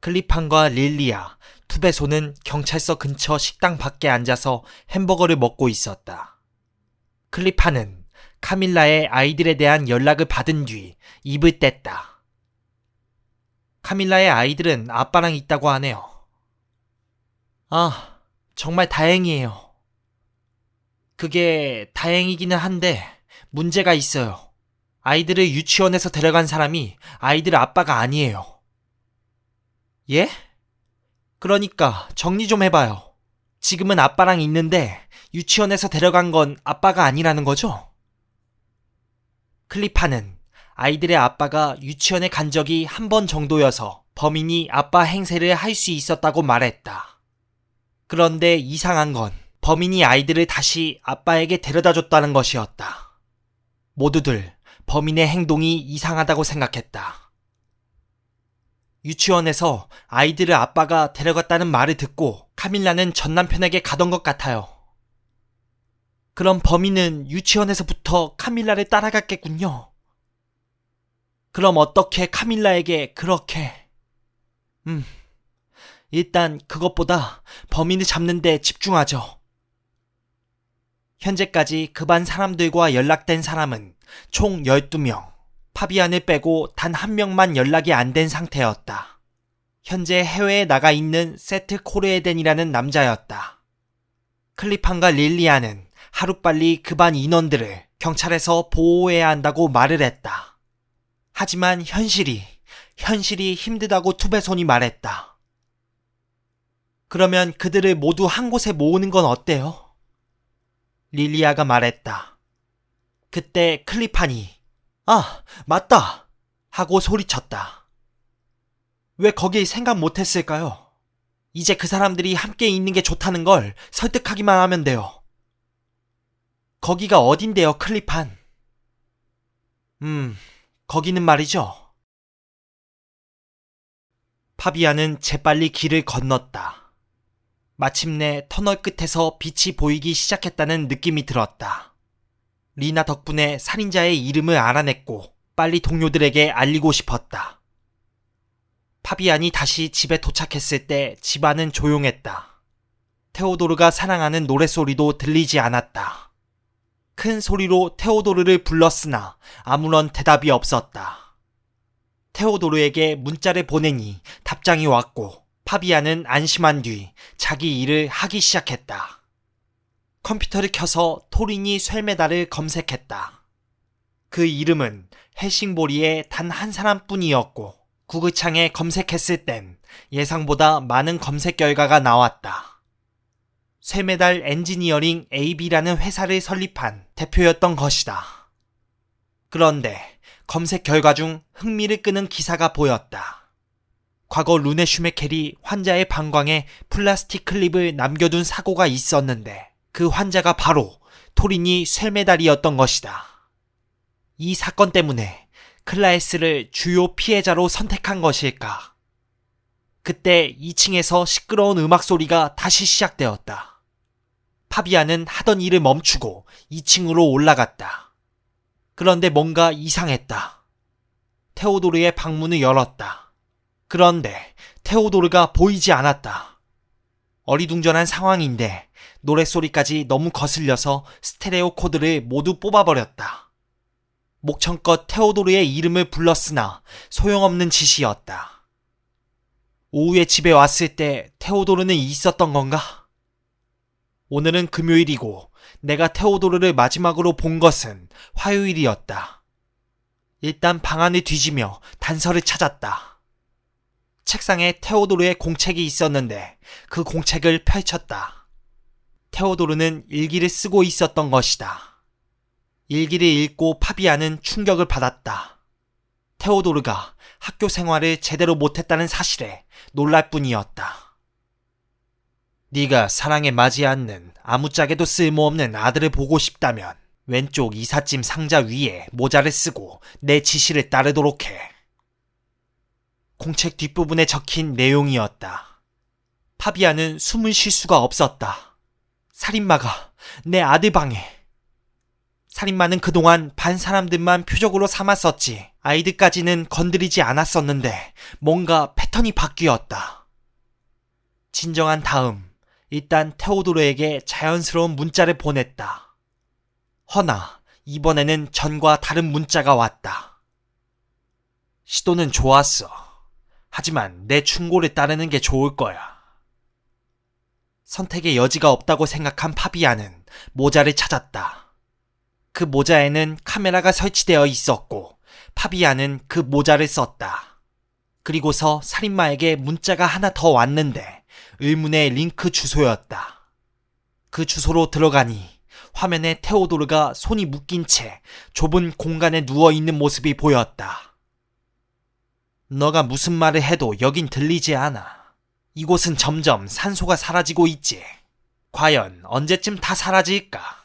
클리판과 릴리아, 투베소는 경찰서 근처 식당 밖에 앉아서 햄버거를 먹고 있었다. 클리판은 카밀라의 아이들에 대한 연락을 받은 뒤 입을 뗐다. 카밀라의 아이들은 아빠랑 있다고 하네요. 정말 다행이에요. 그게 다행이기는 한데 문제가 있어요. 아이들을 유치원에서 데려간 사람이 아이들 아빠가 아니에요. 예? 그러니까 정리 좀 해봐요. 지금은 아빠랑 있는데 유치원에서 데려간 건 아빠가 아니라는 거죠? 클리파는 아이들의 아빠가 유치원에 간 적이 한 번 정도여서 범인이 아빠 행세를 할 수 있었다고 말했다. 그런데 이상한 건 범인이 아이들을 다시 아빠에게 데려다 줬다는 것이었다. 모두들 범인의 행동이 이상하다고 생각했다. 유치원에서 아이들을 아빠가 데려갔다는 말을 듣고 카밀라는 전 남편에게 가던 것 같아요. 그럼 범인은 유치원에서부터 카밀라를 따라갔겠군요. 그럼 어떻게 카밀라에게 그렇게... 일단 그것보다 범인을 잡는 데 집중하죠. 현재까지 그 반 사람들과 연락된 사람은 총 12명. 파비안을 빼고 단 한 명만 연락이 안 된 상태였다. 현재 해외에 나가 있는 세트 코르에덴이라는 남자였다. 클리판과 릴리아는 하루빨리 그 반 인원들을 경찰에서 보호해야 한다고 말을 했다. 하지만 현실이 힘들다고 투베손이 말했다. 그러면 그들을 모두 한 곳에 모으는 건 어때요? 릴리아가 말했다. 그때 클리판이 맞다! 하고 소리쳤다. 왜 거길 생각 못했을까요? 이제 그 사람들이 함께 있는 게 좋다는 걸 설득하기만 하면 돼요. 거기가 어딘데요, 클리판? 거기는 말이죠. 파비아는 재빨리 길을 건넜다. 마침내 터널 끝에서 빛이 보이기 시작했다는 느낌이 들었다. 리나 덕분에 살인자의 이름을 알아냈고 빨리 동료들에게 알리고 싶었다. 파비안이 다시 집에 도착했을 때 집안은 조용했다. 테오도르가 사랑하는 노랫소리도 들리지 않았다. 큰 소리로 테오도르를 불렀으나 아무런 대답이 없었다. 테오도르에게 문자를 보내니 답장이 왔고 파비안은 안심한 뒤 자기 일을 하기 시작했다. 컴퓨터를 켜서 토리니 쇠메달을 검색했다. 그 이름은 헬싱보리에 단 한 사람뿐이었고 구글창에 검색했을 땐 예상보다 많은 검색 결과가 나왔다. 쇠메달 엔지니어링 AB라는 회사를 설립한 대표였던 것이다. 그런데 검색 결과 중 흥미를 끄는 기사가 보였다. 과거 루네 슈메켈이 환자의 방광에 플라스틱 클립을 남겨둔 사고가 있었는데 그 환자가 바로 토리니 쇠메달이었던 것이다. 이 사건 때문에 클라에스를 주요 피해자로 선택한 것일까? 그때 2층에서 시끄러운 음악 소리가 다시 시작되었다. 파비아는 하던 일을 멈추고 2층으로 올라갔다. 그런데 뭔가 이상했다. 테오도르의 방문을 열었다. 그런데 테오도르가 보이지 않았다. 어리둥절한 상황인데 노랫소리까지 너무 거슬려서 스테레오 코드를 모두 뽑아버렸다. 목청껏 테오도르의 이름을 불렀으나 소용없는 짓이었다. 오후에 집에 왔을 때 테오도르는 있었던 건가? 오늘은 금요일이고 내가 테오도르를 마지막으로 본 것은 화요일이었다. 일단 방 안을 뒤지며 단서를 찾았다. 책상에 테오도르의 공책이 있었는데 그 공책을 펼쳤다. 테오도르는 일기를 쓰고 있었던 것이다. 일기를 읽고 파비아는 충격을 받았다. 테오도르가 학교 생활을 제대로 못했다는 사실에 놀랄 뿐이었다. 네가 사랑에 맞지 않는 아무짝에도 쓸모없는 아들을 보고 싶다면 왼쪽 이삿짐 상자 위에 모자를 쓰고 내 지시를 따르도록 해. 공책 뒷부분에 적힌 내용이었다. 파비아는 숨을 쉴 수가 없었다. 살인마가 내 아들 방에. 살인마는 그동안 반 사람들만 표적으로 삼았었지 아이들까지는 건드리지 않았었는데 뭔가 패턴이 바뀌었다. 진정한 다음 일단 테오도르에게 자연스러운 문자를 보냈다. 허나 이번에는 전과 다른 문자가 왔다. 시도는 좋았어. 하지만 내 충고를 따르는 게 좋을 거야. 선택의 여지가 없다고 생각한 파비아는 모자를 찾았다. 그 모자에는 카메라가 설치되어 있었고 파비아는 그 모자를 썼다. 그리고서 살인마에게 문자가 하나 더 왔는데 의문의 링크 주소였다. 그 주소로 들어가니 화면에 테오도르가 손이 묶인 채 좁은 공간에 누워있는 모습이 보였다. 너가 무슨 말을 해도 여긴 들리지 않아. 이곳은 점점 산소가 사라지고 있지. 과연 언제쯤 다 사라질까?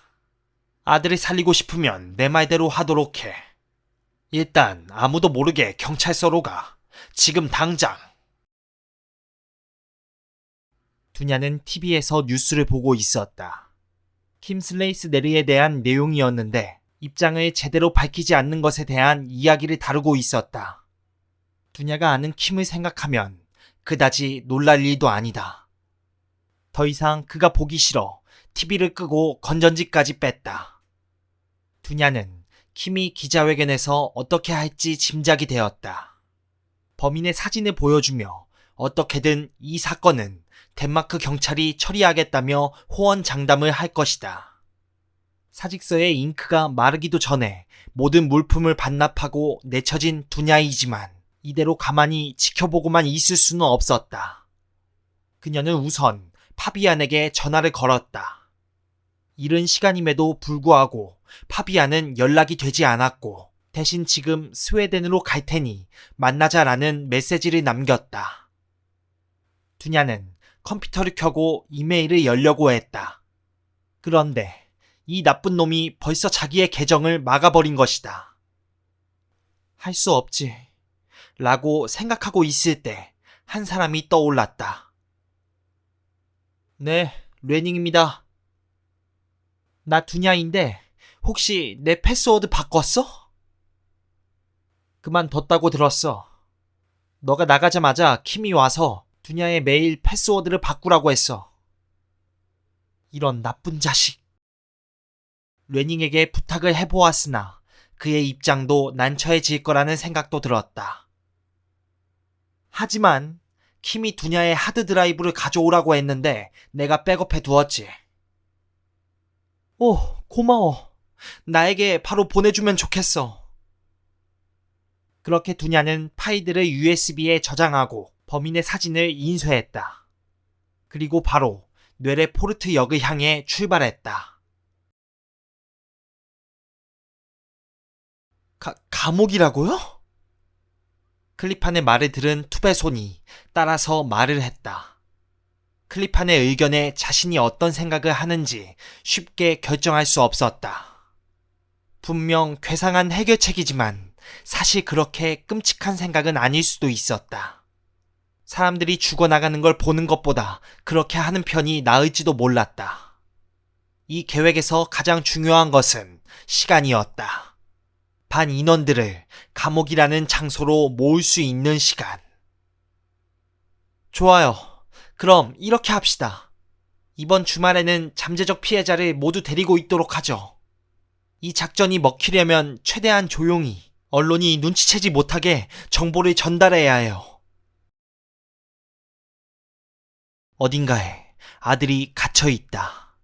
아들을 살리고 싶으면 내 말대로 하도록 해. 일단 아무도 모르게 경찰서로 가. 지금 당장. 두냐는 TV에서 뉴스를 보고 있었다. 킴 슬레이스네르에 대한 내용이었는데 입장을 제대로 밝히지 않는 것에 대한 이야기를 다루고 있었다. 두냐가 아는 킴을 생각하면 그다지 놀랄 일도 아니다. 더 이상 그가 보기 싫어 TV를 끄고 건전지까지 뺐다. 두냐는 킴이 기자회견에서 어떻게 할지 짐작이 되었다. 범인의 사진을 보여주며 어떻게든 이 사건은 덴마크 경찰이 처리하겠다며 호언장담을 할 것이다. 사직서의 잉크가 마르기도 전에 모든 물품을 반납하고 내쳐진 두냐이지만 이대로 가만히 지켜보고만 있을 수는 없었다. 그녀는 우선 파비안에게 전화를 걸었다. 이른 시간임에도 불구하고 파비안은 연락이 되지 않았고 대신 지금 스웨덴으로 갈 테니 만나자라는 메시지를 남겼다. 두냐는 컴퓨터를 켜고 이메일을 열려고 했다. 그런데 이 나쁜 놈이 벌써 자기의 계정을 막아버린 것이다. 할 수 없지. 라고 생각하고 있을 때 한 사람이 떠올랐다. 네, 래닝입니다. 나 두냐인데 혹시 내 패스워드 바꿨어? 그만뒀다고 들었어. 너가 나가자마자 킴이 와서 두냐의 메일 패스워드를 바꾸라고 했어. 이런 나쁜 자식. 래닝에게 부탁을 해보았으나 그의 입장도 난처해질 거라는 생각도 들었다. 하지만 킴이 두냐의 하드드라이브를 가져오라고 했는데 내가 백업해 두었지. 오, 고마워. 나에게 바로 보내주면 좋겠어. 그렇게 두냐는 파일들을 USB에 저장하고 범인의 사진을 인쇄했다. 그리고 바로 뇌레포르트 역을 향해 출발했다. 감옥이라고요? 클리판의 말을 들은 투베손이 따라서 말을 했다. 클리판의 의견에 자신이 어떤 생각을 하는지 쉽게 결정할 수 없었다. 분명 괴상한 해결책이지만 사실 그렇게 끔찍한 생각은 아닐 수도 있었다. 사람들이 죽어나가는 걸 보는 것보다 그렇게 하는 편이 나을지도 몰랐다. 이 계획에서 가장 중요한 것은 시간이었다. 반 인원들을 감옥이라는 장소로 모을 수 있는 시간. 좋아요. 그럼 이렇게 합시다. 이번 주말에는 잠재적 피해자를 모두 데리고 있도록 하죠. 이 작전이 먹히려면 최대한 조용히, 언론이 눈치채지 못하게 정보를 전달해야 해요. 어딘가에 아들이 갇혀있다.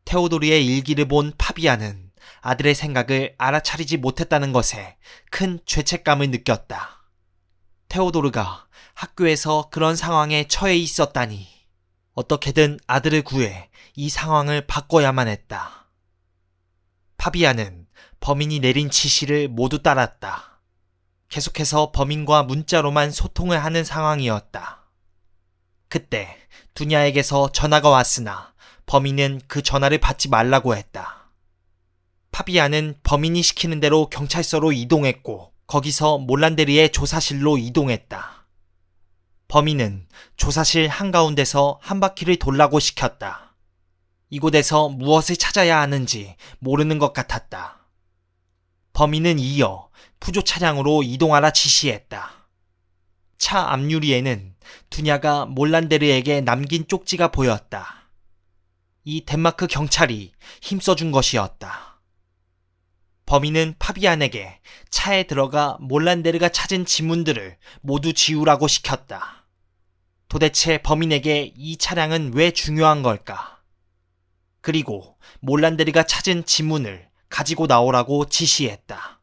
테오도르의 일기를 본 파비아는 아들의 생각을 알아차리지 못했다는 것에 큰 죄책감을 느꼈다. 테오도르가 학교에서 그런 상황에 처해 있었다니. 어떻게든 아들을 구해 이 상황을 바꿔야만 했다. 파비아는 범인이 내린 지시를 모두 따랐다. 계속해서 범인과 문자로만 소통을 하는 상황이었다. 그때 두냐에게서 전화가 왔으나 범인은 그 전화를 받지 말라고 했다. 파비아는 범인이 시키는 대로 경찰서로 이동했고 거기서 몰란데르의 조사실로 이동했다. 범인은 조사실 한가운데서 한 바퀴를 돌라고 시켰다. 이곳에서 무엇을 찾아야 하는지 모르는 것 같았다. 범인은 이어 푸조 차량으로 이동하라 지시했다. 차 앞유리에는 두냐가 몰란데르에게 남긴 쪽지가 보였다. 이 덴마크 경찰이 힘써준 것이었다. 범인은 파비안에게 차에 들어가 몰란데르가 찾은 지문들을 모두 지우라고 시켰다. 도대체 범인에게 이 차량은 왜 중요한 걸까? 그리고 몰란데르가 찾은 지문을 가지고 나오라고 지시했다.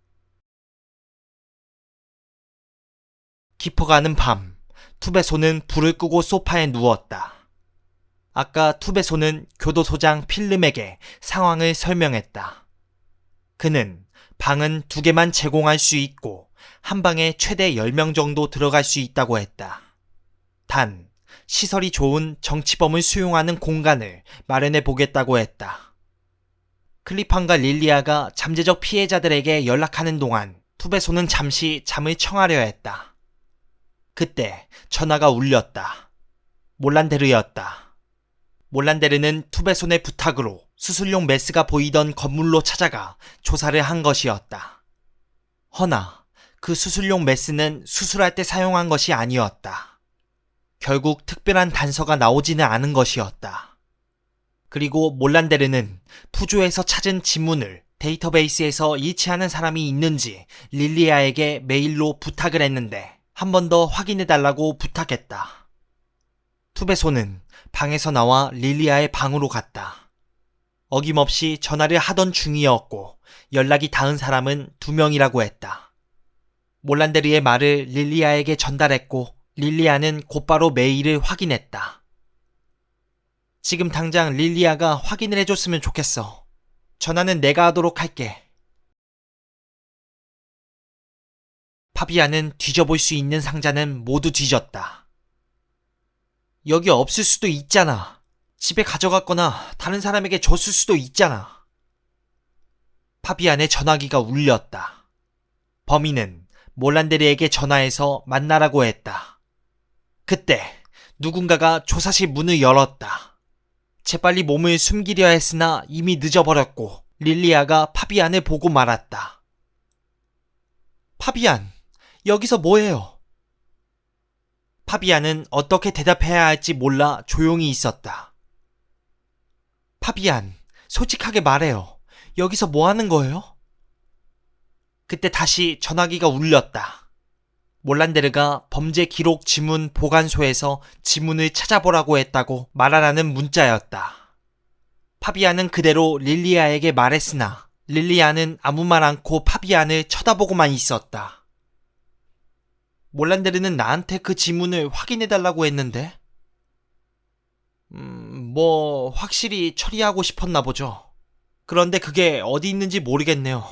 깊어가는 밤, 투베소는 불을 끄고 소파에 누웠다. 아까 투베소는 교도소장 필름에게 상황을 설명했다. 그는 방은 2개만 제공할 수 있고 한 방에 최대 10명 정도 들어갈 수 있다고 했다. 단, 시설이 좋은 정치범을 수용하는 공간을 마련해 보겠다고 했다. 클리판과 릴리아가 잠재적 피해자들에게 연락하는 동안 투베소는 잠시 잠을 청하려 했다. 그때 전화가 울렸다. 몰란데르였다. 몰란데르는 투베손의 부탁으로 수술용 메스가 보이던 건물로 찾아가 조사를 한 것이었다. 허나 그 수술용 메스는 수술할 때 사용한 것이 아니었다. 결국 특별한 단서가 나오지는 않은 것이었다. 그리고 몰란데르는 푸조에서 찾은 지문을 데이터베이스에서 일치하는 사람이 있는지 릴리아에게 메일로 부탁을 했는데 한 번 더 확인해달라고 부탁했다. 투베소는 방에서 나와 릴리아의 방으로 갔다. 어김없이 전화를 하던 중이었고 연락이 닿은 사람은 2명이라고 했다. 몰란데르의 말을 릴리아에게 전달했고 릴리아는 곧바로 메일을 확인했다. 지금 당장 릴리아가 확인을 해줬으면 좋겠어. 전화는 내가 하도록 할게. 파비아는 뒤져볼 수 있는 상자는 모두 뒤졌다. 여기 없을 수도 있잖아. 집에 가져갔거나 다른 사람에게 줬을 수도 있잖아. 파비안의 전화기가 울렸다. 범인은 몰란데르에게 전화해서 만나라고 했다. 그때 누군가가 조사실 문을 열었다. 재빨리 몸을 숨기려 했으나 이미 늦어버렸고 릴리아가 파비안을 보고 말았다. 파비안, 여기서 뭐해요? 파비안은 어떻게 대답해야 할지 몰라 조용히 있었다. 파비안, 솔직하게 말해요. 여기서 뭐 하는 거예요? 그때 다시 전화기가 울렸다. 몰란데르가 범죄 기록 지문 보관소에서 지문을 찾아보라고 했다고 말하라는 문자였다. 파비안은 그대로 릴리아에게 말했으나 릴리아는 아무 말 않고 파비안을 쳐다보고만 있었다. 몰란데르는 나한테 그 지문을 확인해달라고 했는데? 뭐 확실히 처리하고 싶었나 보죠. 그런데 그게 어디 있는지 모르겠네요.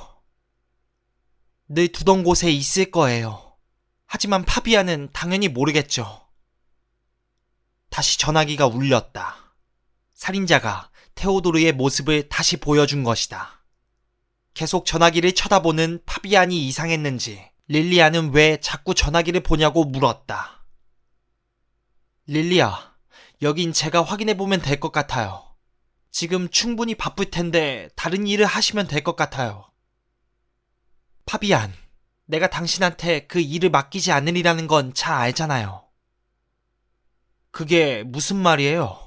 늘 두던 곳에 있을 거예요. 하지만 파비안은 당연히 모르겠죠. 다시 전화기가 울렸다. 살인자가 테오도르의 모습을 다시 보여준 것이다. 계속 전화기를 쳐다보는 파비안이 이상했는지 릴리아는 왜 자꾸 전화기를 보냐고 물었다. 릴리아, 여긴 제가 확인해보면 될 것 같아요. 지금 충분히 바쁠 텐데 다른 일을 하시면 될 것 같아요. 파비안, 내가 당신한테 그 일을 맡기지 않으리라는 건 잘 알잖아요. 그게 무슨 말이에요?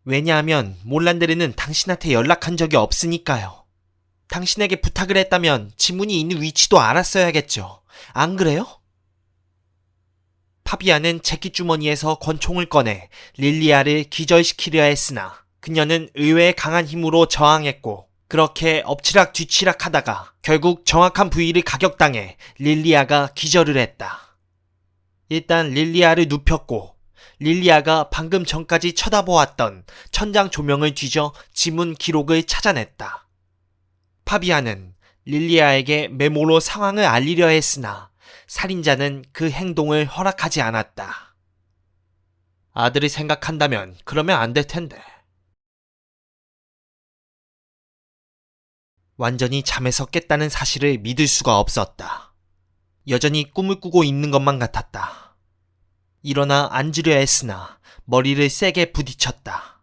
왜냐하면 몰란데르는 당신한테 연락한 적이 없으니까요. 당신에게 부탁을 했다면 지문이 있는 위치도 알았어야겠죠. 안 그래요? 파비안은 재킷주머니에서 권총을 꺼내 릴리아를 기절시키려 했으나 그녀는 의외의 강한 힘으로 저항했고 그렇게 엎치락 뒤치락 하다가 결국 정확한 부위를 가격당해 릴리아가 기절을 했다. 일단 릴리아를 눕혔고 릴리아가 방금 전까지 쳐다보았던 천장 조명을 뒤져 지문 기록을 찾아냈다. 파비안은 릴리아에게 메모로 상황을 알리려 했으나 살인자는 그 행동을 허락하지 않았다. 아들이 생각한다면 그러면 안 될 텐데. 완전히 잠에서 깼다는 사실을 믿을 수가 없었다. 여전히 꿈을 꾸고 있는 것만 같았다. 일어나 앉으려 했으나 머리를 세게 부딪혔다.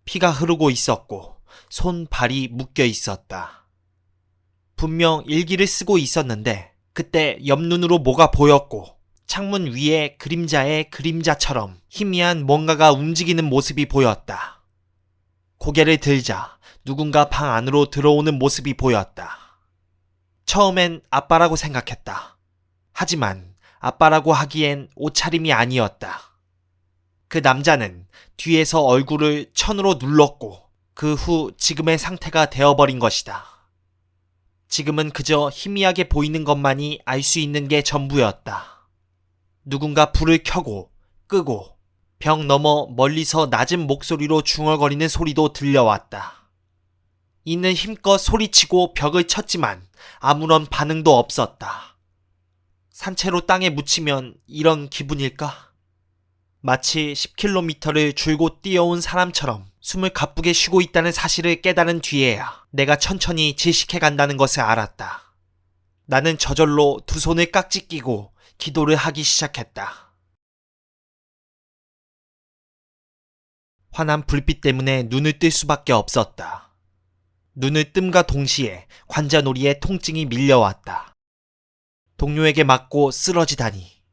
피가 흐르고 있었고 손, 발이 묶여 있었다. 분명 일기를 쓰고 있었는데 그때 옆눈으로 뭐가 보였고 창문 위에 그림자의 그림자처럼 희미한 뭔가가 움직이는 모습이 보였다. 고개를 들자 누군가 방 안으로 들어오는 모습이 보였다. 처음엔 아빠라고 생각했다. 하지만 아빠라고 하기엔 옷차림이 아니었다. 그 남자는 뒤에서 얼굴을 천으로 눌렀고 그 후 지금의 상태가 되어버린 것이다. 지금은 그저 희미하게 보이는 것만이 알 수 있는 게 전부였다. 누군가 불을 켜고 끄고 벽 너머 멀리서 낮은 목소리로 중얼거리는 소리도 들려왔다. 이는 힘껏 소리치고 벽을 쳤지만 아무런 반응도 없었다. 산채로 땅에 묻히면 이런 기분일까? 마치 10km를 줄곧 뛰어온 사람처럼 숨을 가쁘게 쉬고 있다는 사실을 깨달은 뒤에야 내가 천천히 질식해 간다는 것을 알았다. 나는 저절로 두 손을 깍지 끼고 기도를 하기 시작했다. 환한 불빛 때문에 눈을 뜰 수밖에 없었다. 눈을 뜸과 동시에 관자놀이에 통증이 밀려왔다. 동료에게 맞고 쓰러지다니.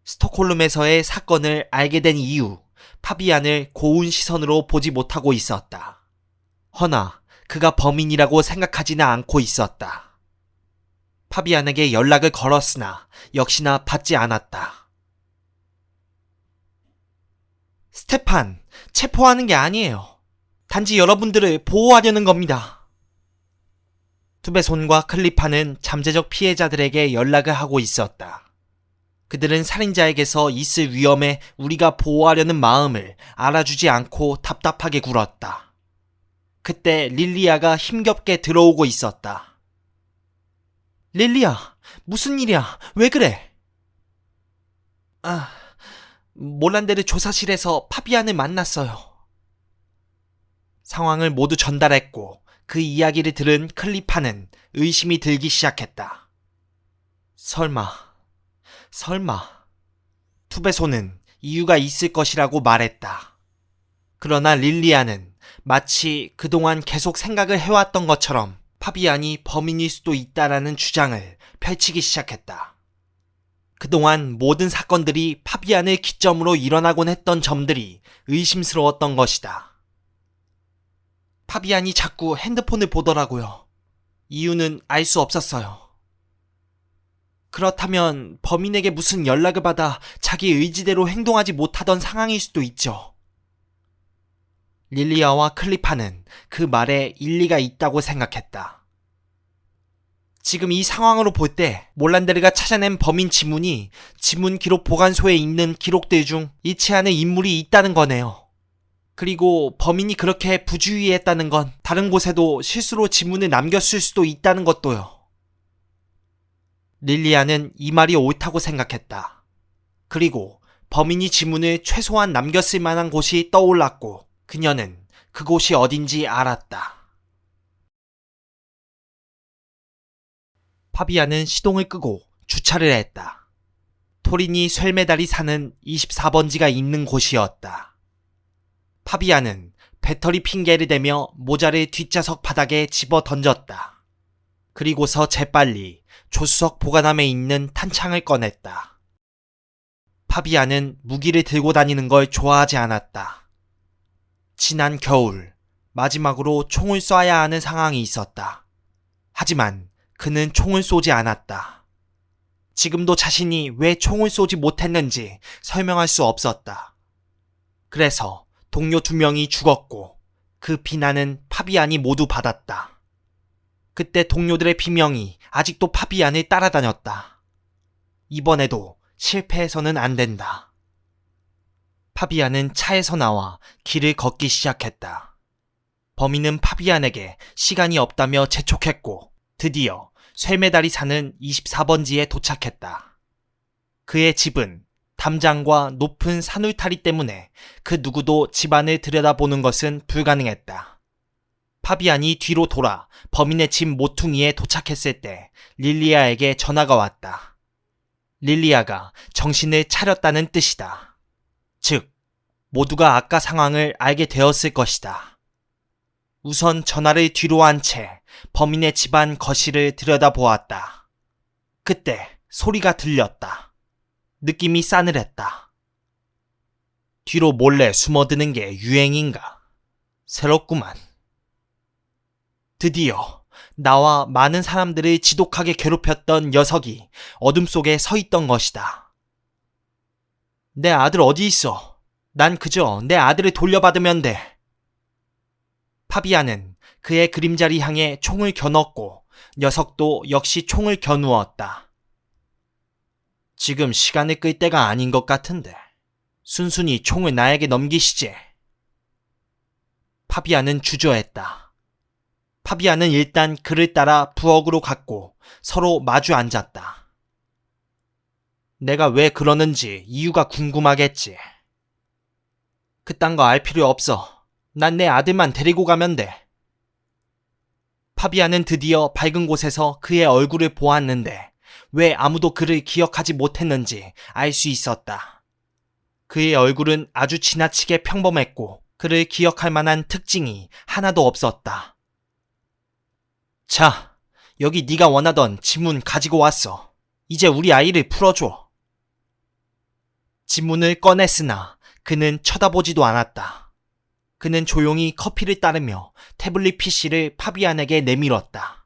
스톡홀름에서의 사건을 알게 된 이후 파비안을 고운 시선으로 보지 못하고 있었다. 허나 그가 범인이라고 생각하지는 않고 있었다. 파비안에게 연락을 걸었으나 역시나 받지 않았다. 스테판, 체포하는 게 아니에요. 단지 여러분들을 보호하려는 겁니다. 투베손과 클리파는 잠재적 피해자들에게 연락을 하고 있었다. 그들은 살인자에게서 있을 위험에 우리가 보호하려는 마음을 알아주지 않고 답답하게 굴었다. 그때 릴리아가 힘겹게 들어오고 있었다. 릴리아, 무슨 일이야? 왜 그래? 몰란데르 조사실에서 파비안을 만났어요. 상황을 모두 전달했고 그 이야기를 들은 클리파는 의심이 들기 시작했다. 설마. 투베소는 이유가 있을 것이라고 말했다. 그러나 릴리아는 마치 그동안 계속 생각을 해왔던 것처럼 파비안이 범인일 수도 있다라는 주장을 펼치기 시작했다. 그동안 모든 사건들이 파비안을 기점으로 일어나곤 했던 점들이 의심스러웠던 것이다. 파비안이 자꾸 핸드폰을 보더라고요. 이유는 알 수 없었어요. 그렇다면 범인에게 무슨 연락을 받아 자기 의지대로 행동하지 못하던 상황일 수도 있죠. 릴리아와 클리파는 그 말에 일리가 있다고 생각했다. 지금 이 상황으로 볼 때 몰란데르가 찾아낸 범인 지문이 지문 기록 보관소에 있는 기록들 중 잃지 않은 인물이 있다는 거네요. 그리고 범인이 그렇게 부주의했다는 건 다른 곳에도 실수로 지문을 남겼을 수도 있다는 것도요. 릴리아는 이 말이 옳다고 생각했다. 그리고 범인이 지문을 최소한 남겼을 만한 곳이 떠올랐고 그녀는 그곳이 어딘지 알았다. 파비안은 시동을 끄고 주차를 했다. 토리니 쇠메달이 사는 24번지가 있는 곳이었다. 파비안은 배터리 핑계를 대며 모자를 뒷좌석 바닥에 집어 던졌다. 그리고서 재빨리 조수석 보관함에 있는 탄창을 꺼냈다. 파비안은 무기를 들고 다니는 걸 좋아하지 않았다. 지난 겨울 마지막으로 총을 쏴야 하는 상황이 있었다. 하지만 그는 총을 쏘지 않았다. 지금도 자신이 왜 총을 쏘지 못했는지 설명할 수 없었다. 그래서 동료 2명이 죽었고 그 비난은 파비안이 모두 받았다. 그때 동료들의 비명이 아직도 파비안을 따라다녔다. 이번에도 실패해서는 안 된다. 파비안은 차에서 나와 길을 걷기 시작했다. 범인은 파비안에게 시간이 없다며 재촉했고 드디어 쇠메달이 사는 24번지에 도착했다. 그의 집은 담장과 높은 산울타리 때문에 그 누구도 집안을 들여다보는 것은 불가능했다. 파비안이 뒤로 돌아 범인의 집 모퉁이에 도착했을 때 릴리아에게 전화가 왔다. 릴리아가 정신을 차렸다는 뜻이다. 즉, 모두가 아까 상황을 알게 되었을 것이다. 우선 전화를 뒤로 한 채 범인의 집안 거실을 들여다보았다. 그때 소리가 들렸다. 느낌이 싸늘했다. 뒤로 몰래 숨어드는 게 유행인가? 새롭구만. 드디어 나와 많은 사람들을 지독하게 괴롭혔던 녀석이 어둠 속에 서 있던 것이다. 내 아들 어디 있어? 난 그저 내 아들을 돌려받으면 돼. 파비안은 그의 그림자를 향해 총을 겨누었고 녀석도 역시 총을 겨누었다. 지금 시간을 끌 때가 아닌 것 같은데 순순히 총을 나에게 넘기시지. 파비안은 주저했다. 파비안은 일단 그를 따라 부엌으로 갔고 서로 마주 앉았다. 내가 왜 그러는지 이유가 궁금하겠지. 그딴 거 알 필요 없어. 난 내 아들만 데리고 가면 돼. 파비안은 드디어 밝은 곳에서 그의 얼굴을 보았는데 왜 아무도 그를 기억하지 못했는지 알 수 있었다. 그의 얼굴은 아주 지나치게 평범했고 그를 기억할 만한 특징이 하나도 없었다. 자, 여기 네가 원하던 지문 가지고 왔어. 이제 우리 아이를 풀어줘. 지문을 꺼냈으나 그는 쳐다보지도 않았다. 그는 조용히 커피를 따르며 태블릿 PC를 파비안에게 내밀었다.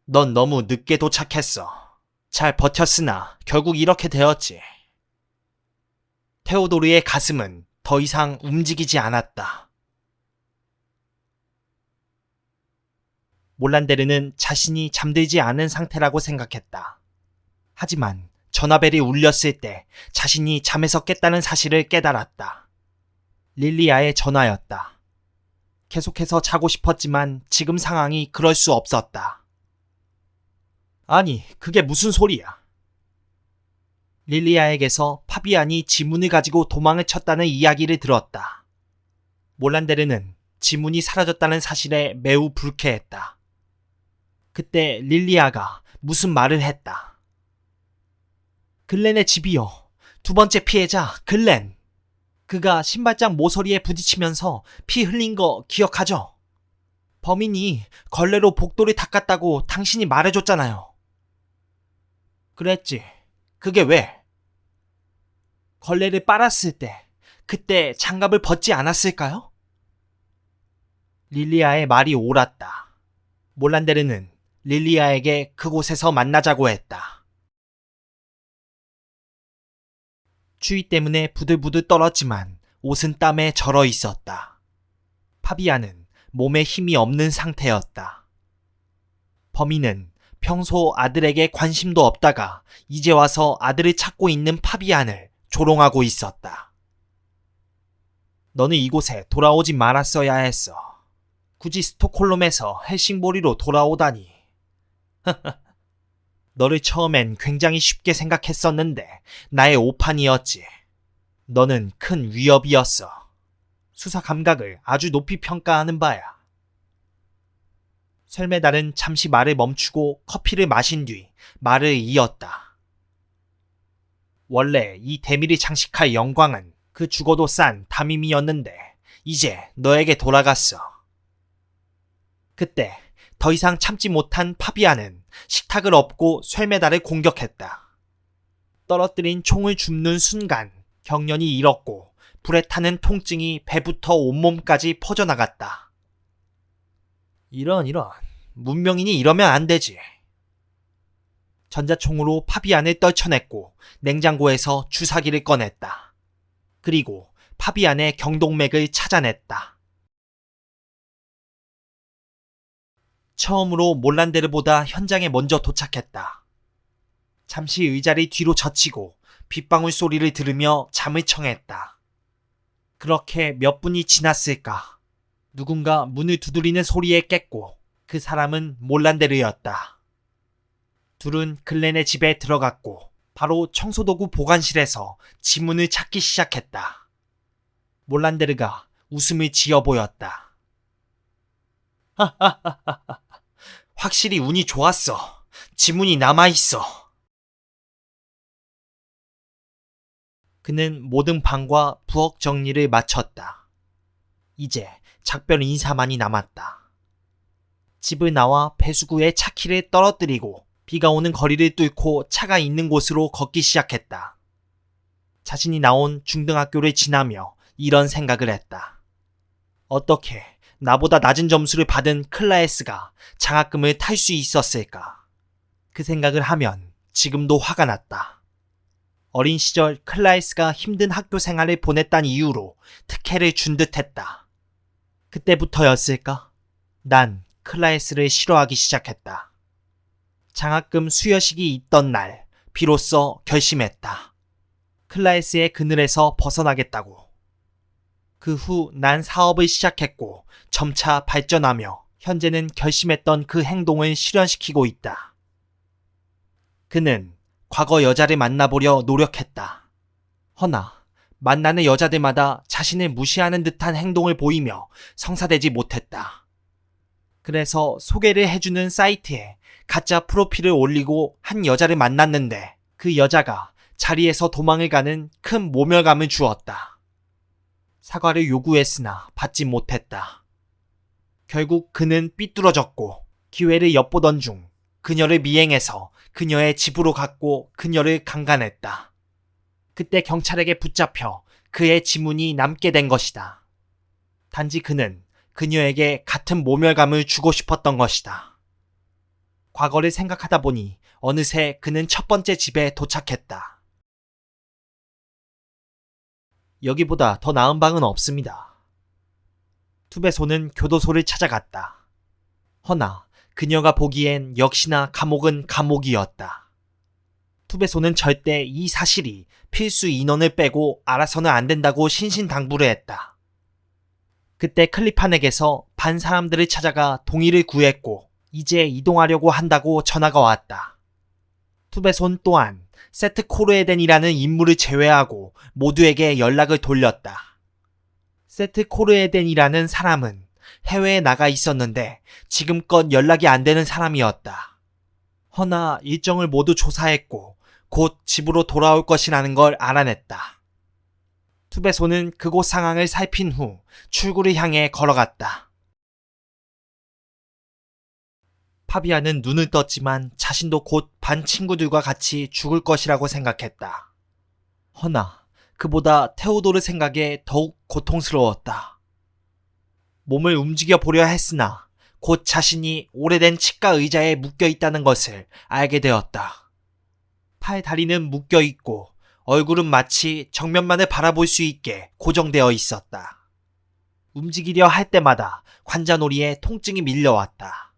넌 너무 늦게 도착했어. 잘 버텼으나 결국 이렇게 되었지. 테오도르의 가슴은 더 이상 움직이지 않았다. 몰란데르는 자신이 잠들지 않은 상태라고 생각했다. 하지만 전화벨이 울렸을 때 자신이 잠에서 깼다는 사실을 깨달았다. 릴리아의 전화였다. 계속해서 자고 싶었지만 지금 상황이 그럴 수 없었다. 아니, 그게 무슨 소리야? 릴리아에게서 파비안이 지문을 가지고 도망을 쳤다는 이야기를 들었다. 몰란데르는 지문이 사라졌다는 사실에 매우 불쾌했다. 그때 릴리아가 무슨 말을 했다. 글렌의 집이요. 두 번째 피해자 글렌. 그가 신발장 모서리에 부딪히면서 피 흘린 거 기억하죠? 범인이 걸레로 복도를 닦았다고 당신이 말해줬잖아요. 그랬지. 그게 왜? 걸레를 빨았을 때 그때 장갑을 벗지 않았을까요? 릴리아의 말이 옳았다. 몰란데르는 릴리아에게 그곳에서 만나자고 했다. 추위 때문에 부들부들 떨었지만 옷은 땀에 절어 있었다. 파비아는 몸에 힘이 없는 상태였다. 범인은 평소 아들에게 관심도 없다가 이제 와서 아들을 찾고 있는 파비안을 조롱하고 있었다. 너는 이곳에 돌아오지 말았어야 했어. 굳이 스톡홀름에서 헬싱보리로 돌아오다니. 너를 처음엔 굉장히 쉽게 생각했었는데 나의 오판이었지. 너는 큰 위협이었어. 수사 감각을 아주 높이 평가하는 바야. 셀메달은 잠시 말을 멈추고 커피를 마신 뒤 말을 이었다. 원래 이 대미를 장식할 영광은 그 죽어도 싼 담임이었는데 이제 너에게 돌아갔어. 그때 더 이상 참지 못한 파비아는 식탁을 엎고 쇠메달을 공격했다. 떨어뜨린 총을 줍는 순간 경련이 일었고 불에 타는 통증이 배부터 온몸까지 퍼져나갔다. 이런 문명인이 이러면 안 되지. 전자총으로 파비안을 떨쳐냈고 냉장고에서 주사기를 꺼냈다. 그리고 파비안의 경동맥을 찾아냈다. 처음으로 몰란데르보다 현장에 먼저 도착했다. 잠시 의자를 뒤로 젖히고 빗방울 소리를 들으며 잠을 청했다. 그렇게 몇 분이 지났을까? 누군가 문을 두드리는 소리에 깼고 그 사람은 몰란데르였다. 둘은 글렌의 집에 들어갔고 바로 청소도구 보관실에서 지문을 찾기 시작했다. 몰란데르가 웃음을 지어 보였다. 하하하하하. 확실히 운이 좋았어. 지문이 남아있어. 그는 모든 방과 부엌 정리를 마쳤다. 이제 작별 인사만이 남았다. 집을 나와 배수구에 차키를 떨어뜨리고 비가 오는 거리를 뚫고 차가 있는 곳으로 걷기 시작했다. 자신이 나온 중등학교를 지나며 이런 생각을 했다. 어떻게 나보다 낮은 점수를 받은 클라에스가 장학금을 탈 수 있었을까? 그 생각을 하면 지금도 화가 났다. 어린 시절 클라에스가 힘든 학교 생활을 보냈단 이유로 특혜를 준 듯했다. 그때부터였을까? 난 클라에스를 싫어하기 시작했다. 장학금 수여식이 있던 날 비로소 결심했다. 클라에스의 그늘에서 벗어나겠다고. 그 후 난 사업을 시작했고 점차 발전하며 현재는 결심했던 그 행동을 실현시키고 있다. 그는 과거 여자를 만나보려 노력했다. 허나 만나는 여자들마다 자신을 무시하는 듯한 행동을 보이며 성사되지 못했다. 그래서 소개를 해주는 사이트에 가짜 프로필을 올리고 한 여자를 만났는데 그 여자가 자리에서 도망을 가는 큰 모멸감을 주었다. 사과를 요구했으나 받지 못했다. 결국 그는 삐뚤어졌고 기회를 엿보던 중 그녀를 미행해서 그녀의 집으로 갔고 그녀를 강간했다. 그때 경찰에게 붙잡혀 그의 지문이 남게 된 것이다. 단지 그는 그녀에게 같은 모멸감을 주고 싶었던 것이다. 과거를 생각하다 보니 어느새 그는 첫 번째 집에 도착했다. 여기보다 더 나은 방은 없습니다. 투베소는 교도소를 찾아갔다. 허나 그녀가 보기엔 역시나 감옥은 감옥이었다. 투베소는 절대 이 사실이 필수 인원을 빼고 알아서는 안 된다고 신신당부를 했다. 그때 클리판에게서 반 사람들을 찾아가 동의를 구했고 이제 이동하려고 한다고 전화가 왔다. 투베손 또한 세트 코르에덴이라는 인물을 제외하고 모두에게 연락을 돌렸다. 세트 코르에덴이라는 사람은 해외에 나가 있었는데 지금껏 연락이 안 되는 사람이었다. 허나 일정을 모두 조사했고 곧 집으로 돌아올 것이라는 걸 알아냈다. 투베소는 그곳 상황을 살핀 후 출구를 향해 걸어갔다. 파비아는 눈을 떴지만 자신도 곧 반 친구들과 같이 죽을 것이라고 생각했다. 허나 그보다 테오도르 생각에 더욱 고통스러웠다. 몸을 움직여 보려 했으나 곧 자신이 오래된 치과 의자에 묶여 있다는 것을 알게 되었다. 팔 다리는 묶여 있고 얼굴은 마치 정면만을 바라볼 수 있게 고정되어 있었다. 움직이려 할 때마다 관자놀이에 통증이 밀려왔다.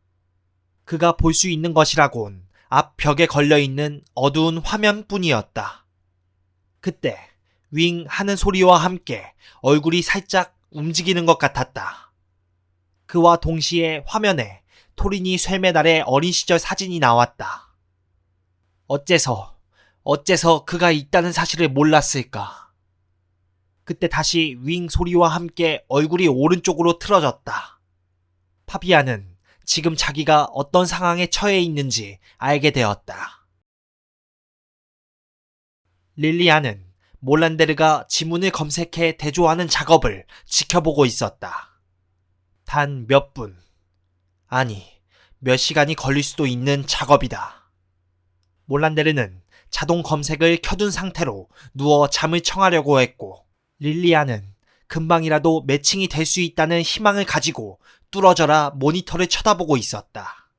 그가 볼 수 있는 것이라곤 앞 벽에 걸려있는 어두운 화면뿐이었다. 그때 윙 하는 소리와 함께 얼굴이 살짝 움직이는 것 같았다. 그와 동시에 화면에 토리니 쇠메달의 어린 시절 사진이 나왔다. 어째서 그가 있다는 사실을 몰랐을까? 그때 다시 윙 소리와 함께 얼굴이 오른쪽으로 틀어졌다. 파비아는 지금 자기가 어떤 상황에 처해 있는지 알게 되었다. 릴리아는 몰란데르가 지문을 검색해 대조하는 작업을 지켜보고 있었다. 단 몇 분, 아니 몇 시간이 걸릴 수도 있는 작업이다. 몰란데르는 자동 검색을 켜둔 상태로 누워 잠을 청하려고 했고 릴리아는 금방이라도 매칭이 될 수 있다는 희망을 가지고 뚫어져라 모니터를 쳐다보고 있었다.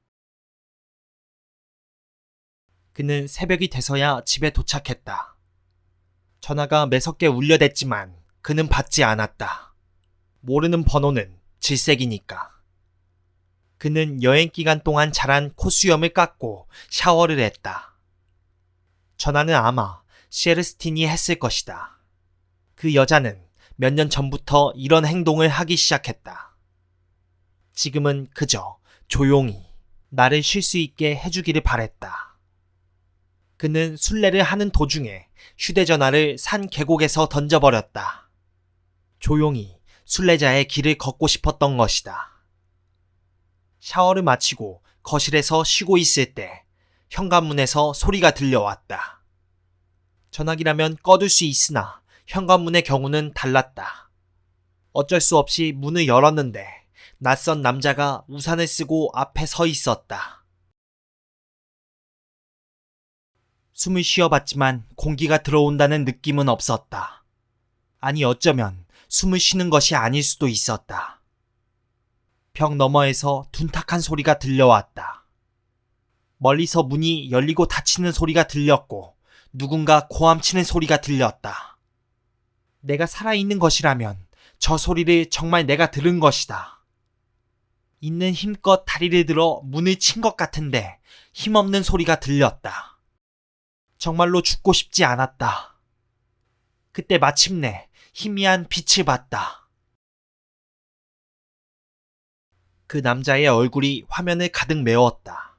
그는 새벽이 돼서야 집에 도착했다. 전화가 매섭게 울려댔지만 그는 받지 않았다. 모르는 번호는 질색이니까. 그는 여행 기간 동안 자란 콧수염을 깎고 샤워를 했다. 전화는 아마 시에르스틴이 했을 것이다. 그 여자는 몇 년 전부터 이런 행동을 하기 시작했다. 지금은 그저 조용히 나를 쉴 수 있게 해주기를 바랬다. 그는 순례를 하는 도중에 휴대전화를 산 계곡에서 던져버렸다. 조용히 순례자의 길을 걷고 싶었던 것이다. 샤워를 마치고 거실에서 쉬고 있을 때 현관문에서 소리가 들려왔다. 전화기라면 꺼둘 수 있으나 현관문의 경우는 달랐다. 어쩔 수 없이 문을 열었는데 낯선 남자가 우산을 쓰고 앞에 서 있었다. 숨을 쉬어봤지만 공기가 들어온다는 느낌은 없었다. 아니 어쩌면 숨을 쉬는 것이 아닐 수도 있었다. 벽 너머에서 둔탁한 소리가 들려왔다. 멀리서 문이 열리고 닫히는 소리가 들렸고 누군가 고함치는 소리가 들렸다. 내가 살아있는 것이라면 저 소리를 정말 내가 들은 것이다. 있는 힘껏 다리를 들어 문을 친 것 같은데 힘없는 소리가 들렸다. 정말로 죽고 싶지 않았다. 그때 마침내 희미한 빛을 봤다. 그 남자의 얼굴이 화면을 가득 메웠다.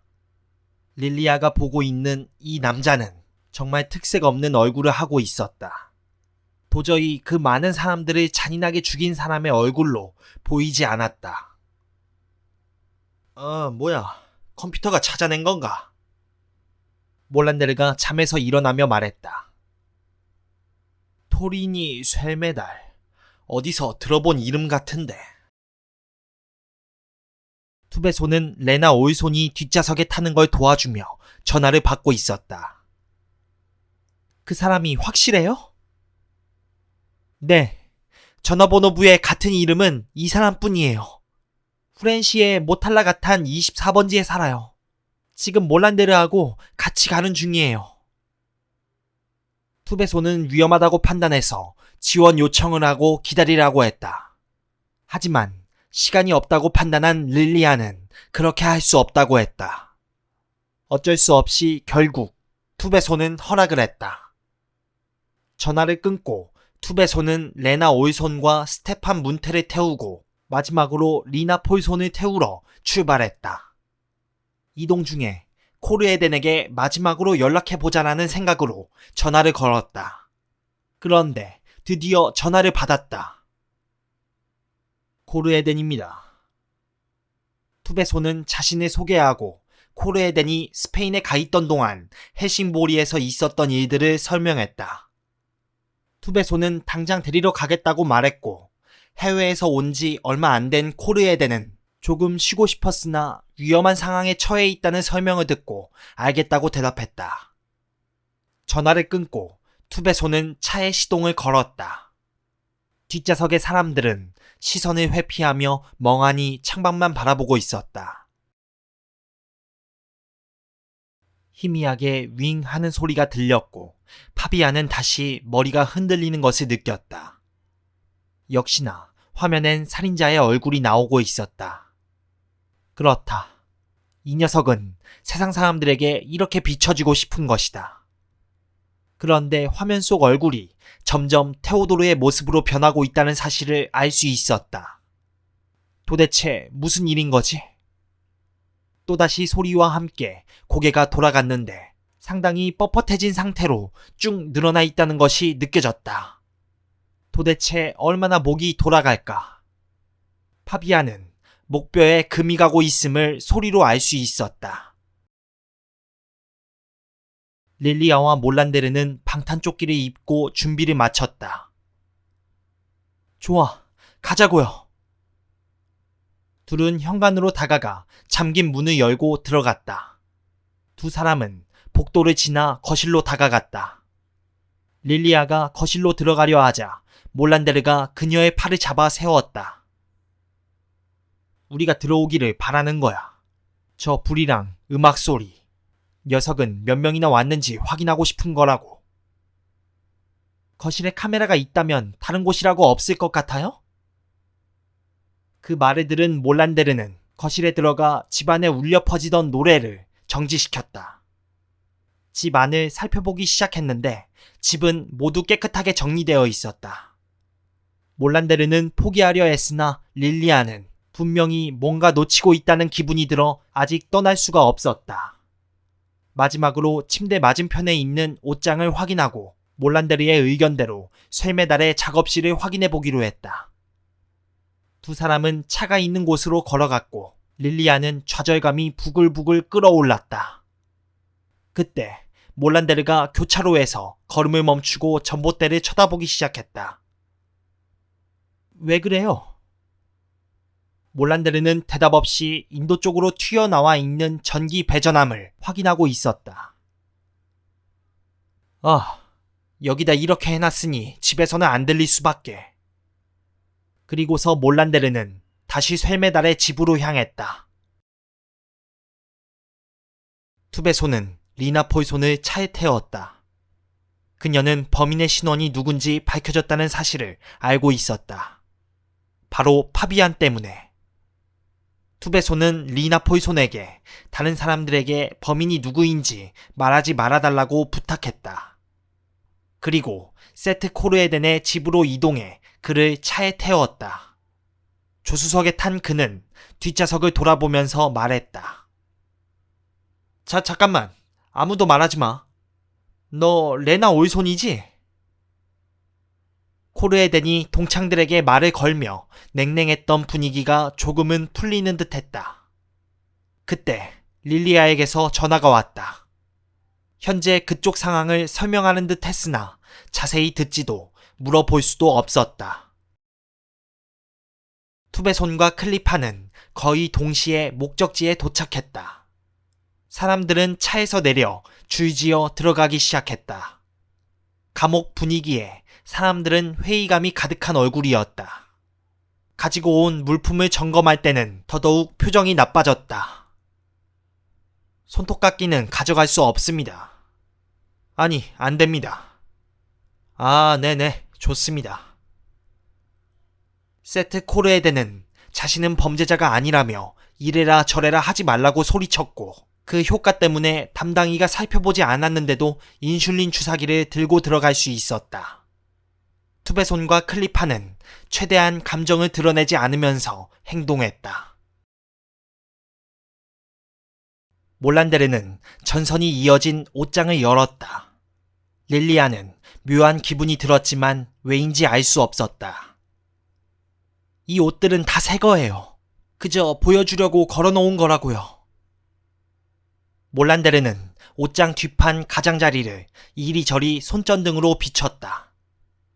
릴리아가 보고 있는 이 남자는 정말 특색 없는 얼굴을 하고 있었다. 도저히 그 많은 사람들을 잔인하게 죽인 사람의 얼굴로 보이지 않았다. 뭐야, 컴퓨터가 찾아낸 건가? 몰란데르가 잠에서 일어나며 말했다. 토리니 쇠메달, 어디서 들어본 이름 같은데. 투베소는 레나 올손이 뒷좌석에 타는 걸 도와주며 전화를 받고 있었다. 그 사람이 확실해요? 네, 전화번호부에 같은 이름은 이 사람뿐이에요. 프렌시의 모탈라가탄 24번지에 살아요. 지금 몰란데르하고 같이 가는 중이에요. 투베소는 위험하다고 판단해서 지원 요청을 하고 기다리라고 했다. 하지만 시간이 없다고 판단한 릴리아는 그렇게 할 수 없다고 했다. 어쩔 수 없이 결국 투베소는 허락을 했다. 전화를 끊고 투베소는 레나 올손과 스테판 문테를 태우고 마지막으로 리나 폴손을 태우러 출발했다. 이동 중에 코르에덴에게 마지막으로 연락해보자라는 생각으로 전화를 걸었다. 그런데 드디어 전화를 받았다. 코르에덴입니다. 투베소는 자신을 소개하고 코르에덴이 스페인에 가 있던 동안 헬싱보리에서 있었던 일들을 설명했다. 투베소는 당장 데리러 가겠다고 말했고 해외에서 온 지 얼마 안 된 코르에덴은 조금 쉬고 싶었으나 위험한 상황에 처해 있다는 설명을 듣고 알겠다고 대답했다. 전화를 끊고 투베소는 차에 시동을 걸었다. 뒷좌석의 사람들은 시선을 회피하며 멍하니 창밖만 바라보고 있었다. 희미하게 윙 하는 소리가 들렸고 파비아는 다시 머리가 흔들리는 것을 느꼈다. 역시나 화면엔 살인자의 얼굴이 나오고 있었다. 그렇다. 이 녀석은 세상 사람들에게 이렇게 비춰지고 싶은 것이다. 그런데 화면 속 얼굴이 점점 테오도르의 모습으로 변하고 있다는 사실을 알 수 있었다. 도대체 무슨 일인 거지? 또다시 소리와 함께 고개가 돌아갔는데 상당히 뻣뻣해진 상태로 쭉 늘어나 있다는 것이 느껴졌다. 도대체 얼마나 목이 돌아갈까? 파비아는 목뼈에 금이 가고 있음을 소리로 알 수 있었다. 릴리아와 몰란데르는 방탄조끼를 입고 준비를 마쳤다. 좋아, 가자고요. 둘은 현관으로 다가가 잠긴 문을 열고 들어갔다. 두 사람은 복도를 지나 거실로 다가갔다. 릴리아가 거실로 들어가려 하자 몰란데르가 그녀의 팔을 잡아 세웠다. 우리가 들어오기를 바라는 거야. 저 불이랑 음악 소리. 녀석은 몇 명이나 왔는지 확인하고 싶은 거라고. 거실에 카메라가 있다면 다른 곳이라고 없을 것 같아요? 그 말을 들은 몰란데르는 거실에 들어가 집안에 울려 퍼지던 노래를 정지시켰다. 집 안을 살펴보기 시작했는데 집은 모두 깨끗하게 정리되어 있었다. 몰란데르는 포기하려 했으나 릴리아는 분명히 뭔가 놓치고 있다는 기분이 들어 아직 떠날 수가 없었다. 마지막으로 침대 맞은편에 있는 옷장을 확인하고 몰란데르의 의견대로 쇠메달의 작업실을 확인해 보기로 했다. 두 사람은 차가 있는 곳으로 걸어갔고 릴리아는 좌절감이 부글부글 끓어올랐다. 그때 몰란데르가 교차로에서 걸음을 멈추고 전봇대를 쳐다보기 시작했다. 왜 그래요? 몰란데르는 대답 없이 인도 쪽으로 튀어나와 있는 전기 배전함을 확인하고 있었다. 여기다 이렇게 해놨으니 집에서는 안 들릴 수밖에. 그리고서 몰란데르는 다시 쇠메달의 집으로 향했다. 투베소는 리나 폴손을 차에 태웠다. 그녀는 범인의 신원이 누군지 밝혀졌다는 사실을 알고 있었다. 바로 파비안 때문에. 투베소는 리나 폴손에게 다른 사람들에게 범인이 누구인지 말하지 말아달라고 부탁했다. 그리고 세트 코르에덴의 집으로 이동해 그를 차에 태웠다. 조수석에 탄 그는 뒷좌석을 돌아보면서 말했다. 잠깐만. 아무도 말하지 마. 너 레나 올손이지? 코르에덴이 동창들에게 말을 걸며 냉랭했던 분위기가 조금은 풀리는 듯 했다. 그때 릴리아에게서 전화가 왔다. 현재 그쪽 상황을 설명하는 듯 했으나 자세히 듣지도 물어볼 수도 없었다. 투베손과 클리파는 거의 동시에 목적지에 도착했다. 사람들은 차에서 내려 줄지어 들어가기 시작했다. 감옥 분위기에 사람들은 회의감이 가득한 얼굴이었다. 가지고 온 물품을 점검할 때는 더더욱 표정이 나빠졌다. 손톱깎이는 가져갈 수 없습니다. 아니, 안 됩니다. 네네, 좋습니다. 세트 코르에덴은 자신은 범죄자가 아니라며 이래라 저래라 하지 말라고 소리쳤고 그 효과 때문에 담당이가 살펴보지 않았는데도 인슐린 주사기를 들고 들어갈 수 있었다. 투베손과 클리파는 최대한 감정을 드러내지 않으면서 행동했다. 몰란데르는 전선이 이어진 옷장을 열었다. 릴리아는 묘한 기분이 들었지만 왜인지 알 수 없었다. 이 옷들은 다 새 거예요. 그저 보여주려고 걸어놓은 거라고요. 몰란데르는 옷장 뒷판 가장자리를 이리저리 손전등으로 비췄다.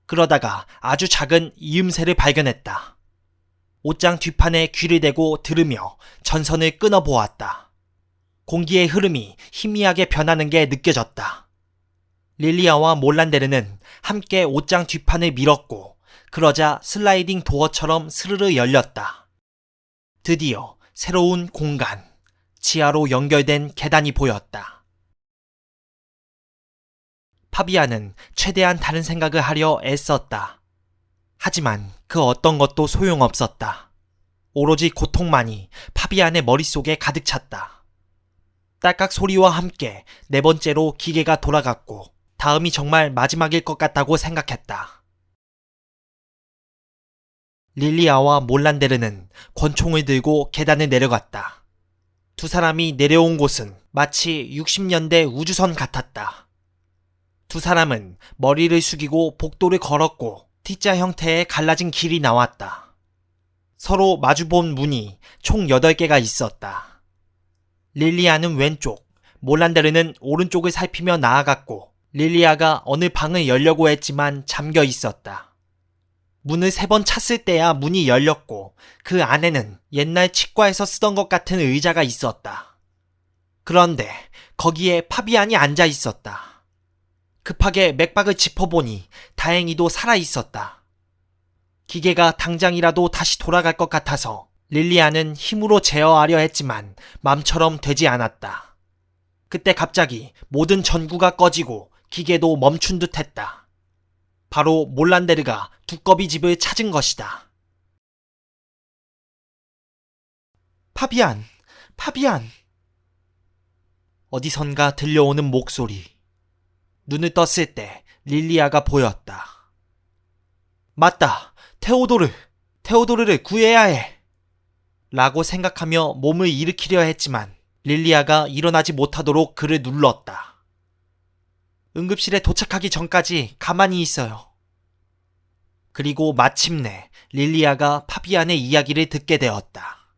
그러다가 아주 작은 이음새를 발견했다. 옷장 뒷판에 귀를 대고 들으며 전선을 끊어보았다. 공기의 흐름이 희미하게 변하는 게 느껴졌다. 릴리아와 몰란데르는 함께 옷장 뒷판을 밀었고 그러자 슬라이딩 도어처럼 스르르 열렸다. 드디어 새로운 공간, 지하로 연결된 계단이 보였다. 파비아는 최대한 다른 생각을 하려 애썼다. 하지만 그 어떤 것도 소용없었다. 오로지 고통만이 파비안의 머릿속에 가득 찼다. 딸깍 소리와 함께 네 번째로 기계가 돌아갔고 다음이 정말 마지막일 것 같다고 생각했다. 릴리아와 몰란데르는 권총을 들고 계단을 내려갔다. 두 사람이 내려온 곳은 마치 60년대 우주선 같았다. 두 사람은 머리를 숙이고 복도를 걸었고 T자 형태의 갈라진 길이 나왔다. 서로 마주본 문이 총 8개가 있었다. 릴리아는 왼쪽, 몰란데르는 오른쪽을 살피며 나아갔고 릴리아가 어느 방을 열려고 했지만 잠겨 있었다. 문을 3번 찼을 때야 문이 열렸고 그 안에는 옛날 치과에서 쓰던 것 같은 의자가 있었다. 그런데 거기에 파비안이 앉아 있었다. 급하게 맥박을 짚어보니 다행히도 살아있었다. 기계가 당장이라도 다시 돌아갈 것 같아서 릴리아는 힘으로 제어하려 했지만 맘처럼 되지 않았다. 그때 갑자기 모든 전구가 꺼지고 기계도 멈춘 듯 했다. 바로 몰란데르가 두꺼비 집을 찾은 것이다. 파비안, 파비안. 어디선가 들려오는 목소리. 눈을 떴을 때 릴리아가 보였다. 맞다, 테오도르를 구해야 해. 라고 생각하며 몸을 일으키려 했지만 릴리아가 일어나지 못하도록 그를 눌렀다. 응급실에 도착하기 전까지 가만히 있어요. 그리고 마침내 릴리아가 파비안의 이야기를 듣게 되었다.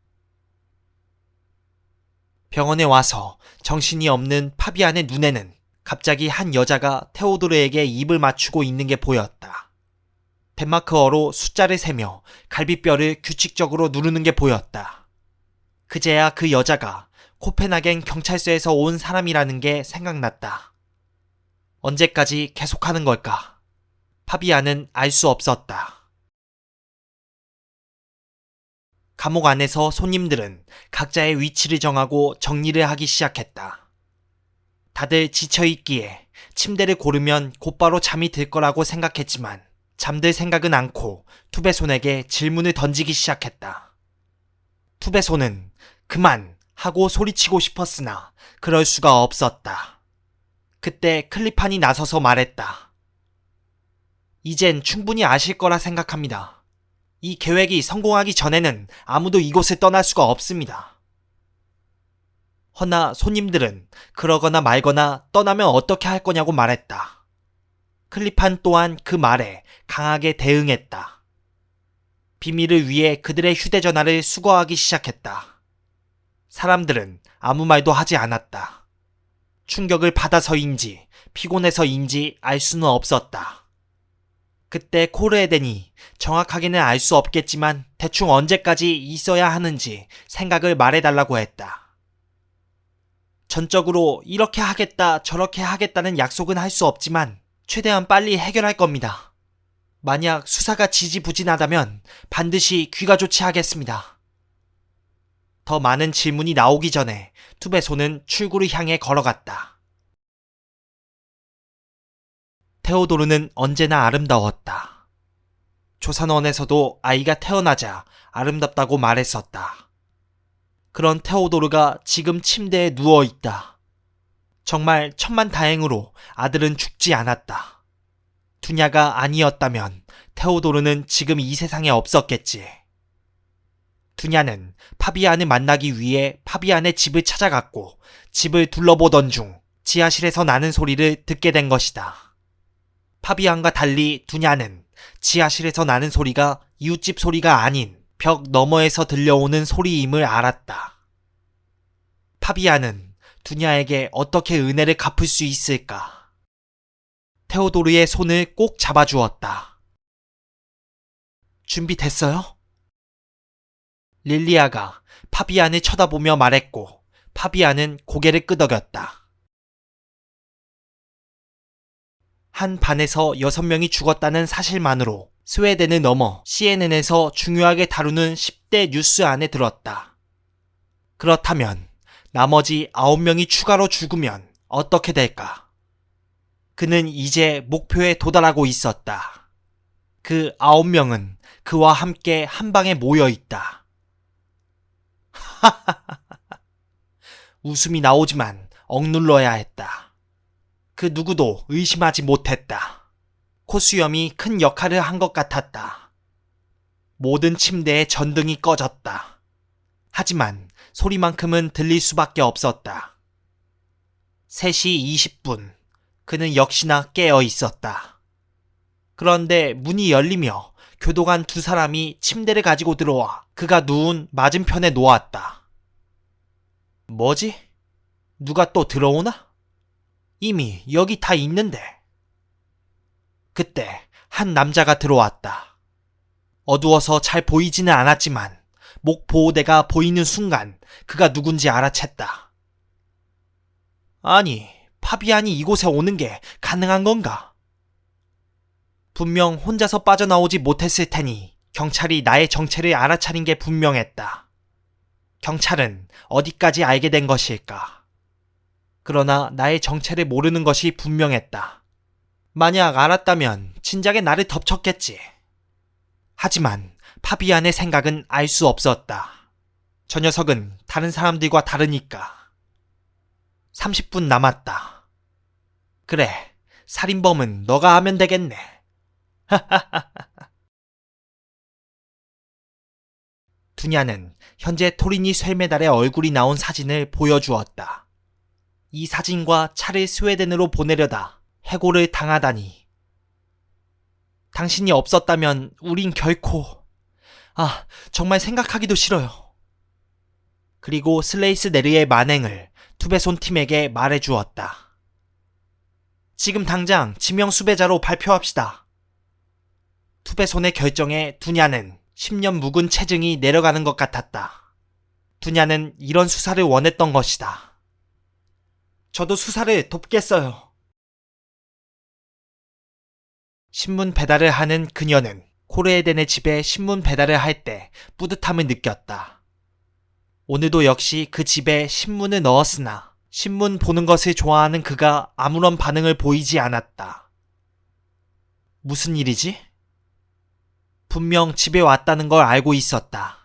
병원에 와서 정신이 없는 파비안의 눈에는 갑자기 한 여자가 테오도르에게 입을 맞추고 있는 게 보였다. 덴마크어로 숫자를 세며 갈비뼈를 규칙적으로 누르는 게 보였다. 그제야 그 여자가 코펜하겐 경찰서에서 온 사람이라는 게 생각났다. 언제까지 계속하는 걸까? 파비안은 알 수 없었다. 감옥 안에서 손님들은 각자의 위치를 정하고 정리를 하기 시작했다. 다들 지쳐있기에 침대를 고르면 곧바로 잠이 들 거라고 생각했지만 잠들 생각은 않고 투베손에게 질문을 던지기 시작했다. 투베손은 그만 하고 소리치고 싶었으나 그럴 수가 없었다. 그때 클리판이 나서서 말했다. 이젠 충분히 아실 거라 생각합니다. 이 계획이 성공하기 전에는 아무도 이곳을 떠날 수가 없습니다. 허나 손님들은 그러거나 말거나 떠나면 어떻게 할 거냐고 말했다. 클리판 또한 그 말에 강하게 대응했다. 비밀을 위해 그들의 휴대전화를 수거하기 시작했다. 사람들은 아무 말도 하지 않았다. 충격을 받아서인지 피곤해서인지 알 수는 없었다. 그때 코르에덴이 정확하게는 알 수 없겠지만 대충 언제까지 있어야 하는지 생각을 말해달라고 했다. 전적으로 이렇게 하겠다 저렇게 하겠다는 약속은 할 수 없지만 최대한 빨리 해결할 겁니다. 만약 수사가 지지부진하다면 반드시 귀가 좋지 하겠습니다. 더 많은 질문이 나오기 전에 투베손은 출구를 향해 걸어갔다. 테오도르는 언제나 아름다웠다. 조산원에서도 아이가 태어나자 아름답다고 말했었다. 그런 테오도르가 지금 침대에 누워있다. 정말 천만다행으로 아들은 죽지 않았다. 두냐가 아니었다면 테오도르는 지금 이 세상에 없었겠지. 두냐는 파비안을 만나기 위해 파비안의 집을 찾아갔고 집을 둘러보던 중 지하실에서 나는 소리를 듣게 된 것이다. 파비안과 달리 두냐는 지하실에서 나는 소리가 이웃집 소리가 아닌 벽 너머에서 들려오는 소리임을 알았다. 파비아는 두냐에게 어떻게 은혜를 갚을 수 있을까? 테오도르의 손을 꼭 잡아주었다. 준비됐어요? 릴리아가 파비안을 쳐다보며 말했고 파비안은 고개를 끄덕였다. 한 반에서 6명이 죽었다는 사실만으로 스웨덴을 넘어 CNN에서 중요하게 다루는 10대 뉴스 안에 들었다. 그렇다면 나머지 9명이 추가로 죽으면 어떻게 될까? 그는 이제 목표에 도달하고 있었다. 그 9명은 그와 함께 한 방에 모여 있다. 웃음이 나오지만 억눌러야 했다. 그 누구도 의심하지 못했다. 코수염이 큰 역할을 한 것 같았다. 모든 침대에 전등이 꺼졌다. 하지만 소리만큼은 들릴 수밖에 없었다. 3시 20분, 그는 역시나 깨어 있었다. 그런데 문이 열리며 교도관 2사람이 침대를 가지고 들어와 그가 누운 맞은편에 놓았다. 뭐지? 누가 또 들어오나? 이미 여기 다 있는데. 그때 한 남자가 들어왔다. 어두워서 잘 보이지는 않았지만 목 보호대가 보이는 순간 그가 누군지 알아챘다. 아니, 파비안이 이곳에 오는 게 가능한 건가? 분명 혼자서 빠져나오지 못했을 테니 경찰이 나의 정체를 알아차린 게 분명했다. 경찰은 어디까지 알게 된 것일까? 그러나 나의 정체를 모르는 것이 분명했다. 만약 알았다면 진작에 나를 덮쳤겠지. 하지만 파비안의 생각은 알 수 없었다. 저 녀석은 다른 사람들과 다르니까. 30분 남았다. 그래, 살인범은 너가 하면 되겠네. 두냐는 현재 토리니 쇠메달의 얼굴이 나온 사진을 보여주었다. 이 사진과 차를 스웨덴으로 보내려다 해고를 당하다니. 당신이 없었다면 우린 결코... 정말 생각하기도 싫어요. 그리고 슬레이스 네르의 만행을 투베손 팀에게 말해주었다. 지금 당장 지명 수배자로 발표합시다. 투베손의 결정에 두냐는 10년 묵은 체증이 내려가는 것 같았다. 두냐는 이런 수사를 원했던 것이다. 저도 수사를 돕겠어요. 신문 배달을 하는 그녀는 코르에덴의 집에 신문 배달을 할 때 뿌듯함을 느꼈다. 오늘도 역시 그 집에 신문을 넣었으나 신문 보는 것을 좋아하는 그가 아무런 반응을 보이지 않았다. 무슨 일이지? 분명 집에 왔다는 걸 알고 있었다.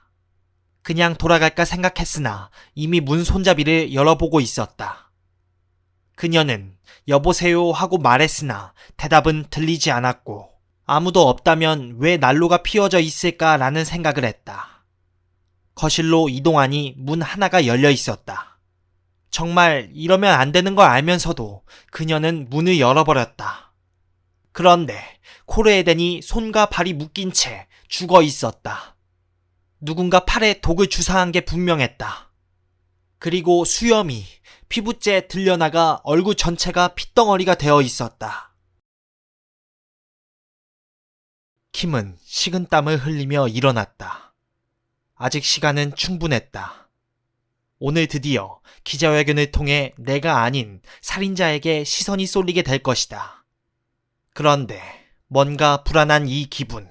그냥 돌아갈까 생각했으나 이미 문 손잡이를 열어보고 있었다. 그녀는 여보세요 하고 말했으나 대답은 들리지 않았고 아무도 없다면 왜 난로가 피워져 있을까라는 생각을 했다. 거실로 이동하니 문 하나가 열려 있었다. 정말 이러면 안 되는 걸 알면서도 그녀는 문을 열어버렸다. 그런데 코르에덴이 손과 발이 묶인 채 죽어 있었다. 누군가 팔에 독을 주사한 게 분명했다. 그리고 수염이 피부째 들려나가 얼굴 전체가 핏덩어리가 되어 있었다. 킴은 식은땀을 흘리며 일어났다. 아직 시간은 충분했다. 오늘 드디어 기자회견을 통해 내가 아닌 살인자에게 시선이 쏠리게 될 것이다. 그런데 뭔가 불안한 이 기분.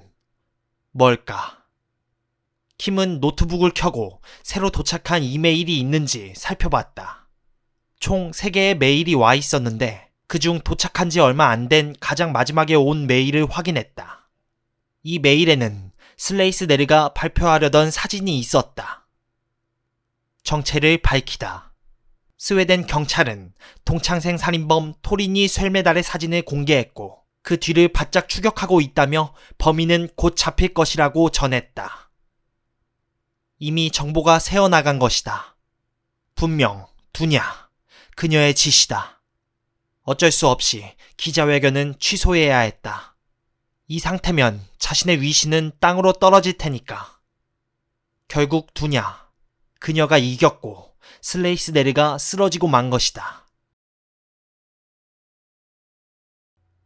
뭘까? 킴은 노트북을 켜고 새로 도착한 이메일이 있는지 살펴봤다. 총 3개의 메일이 와 있었는데 그중 도착한 지 얼마 안 된 가장 마지막에 온 메일을 확인했다. 이 메일에는 슬레이스 네르가 발표하려던 사진이 있었다. 정체를 밝히다. 스웨덴 경찰은 동창생 살인범 토리니 쇠메달의 사진을 공개했고 그 뒤를 바짝 추격하고 있다며 범인은 곧 잡힐 것이라고 전했다. 이미 정보가 새어나간 것이다. 분명 두냐, 그녀의 짓이다. 어쩔 수 없이 기자회견은 취소해야 했다. 이 상태면 자신의 위신은 땅으로 떨어질 테니까. 결국 두냐. 그녀가 이겼고 슬레이스네르가 쓰러지고 만 것이다.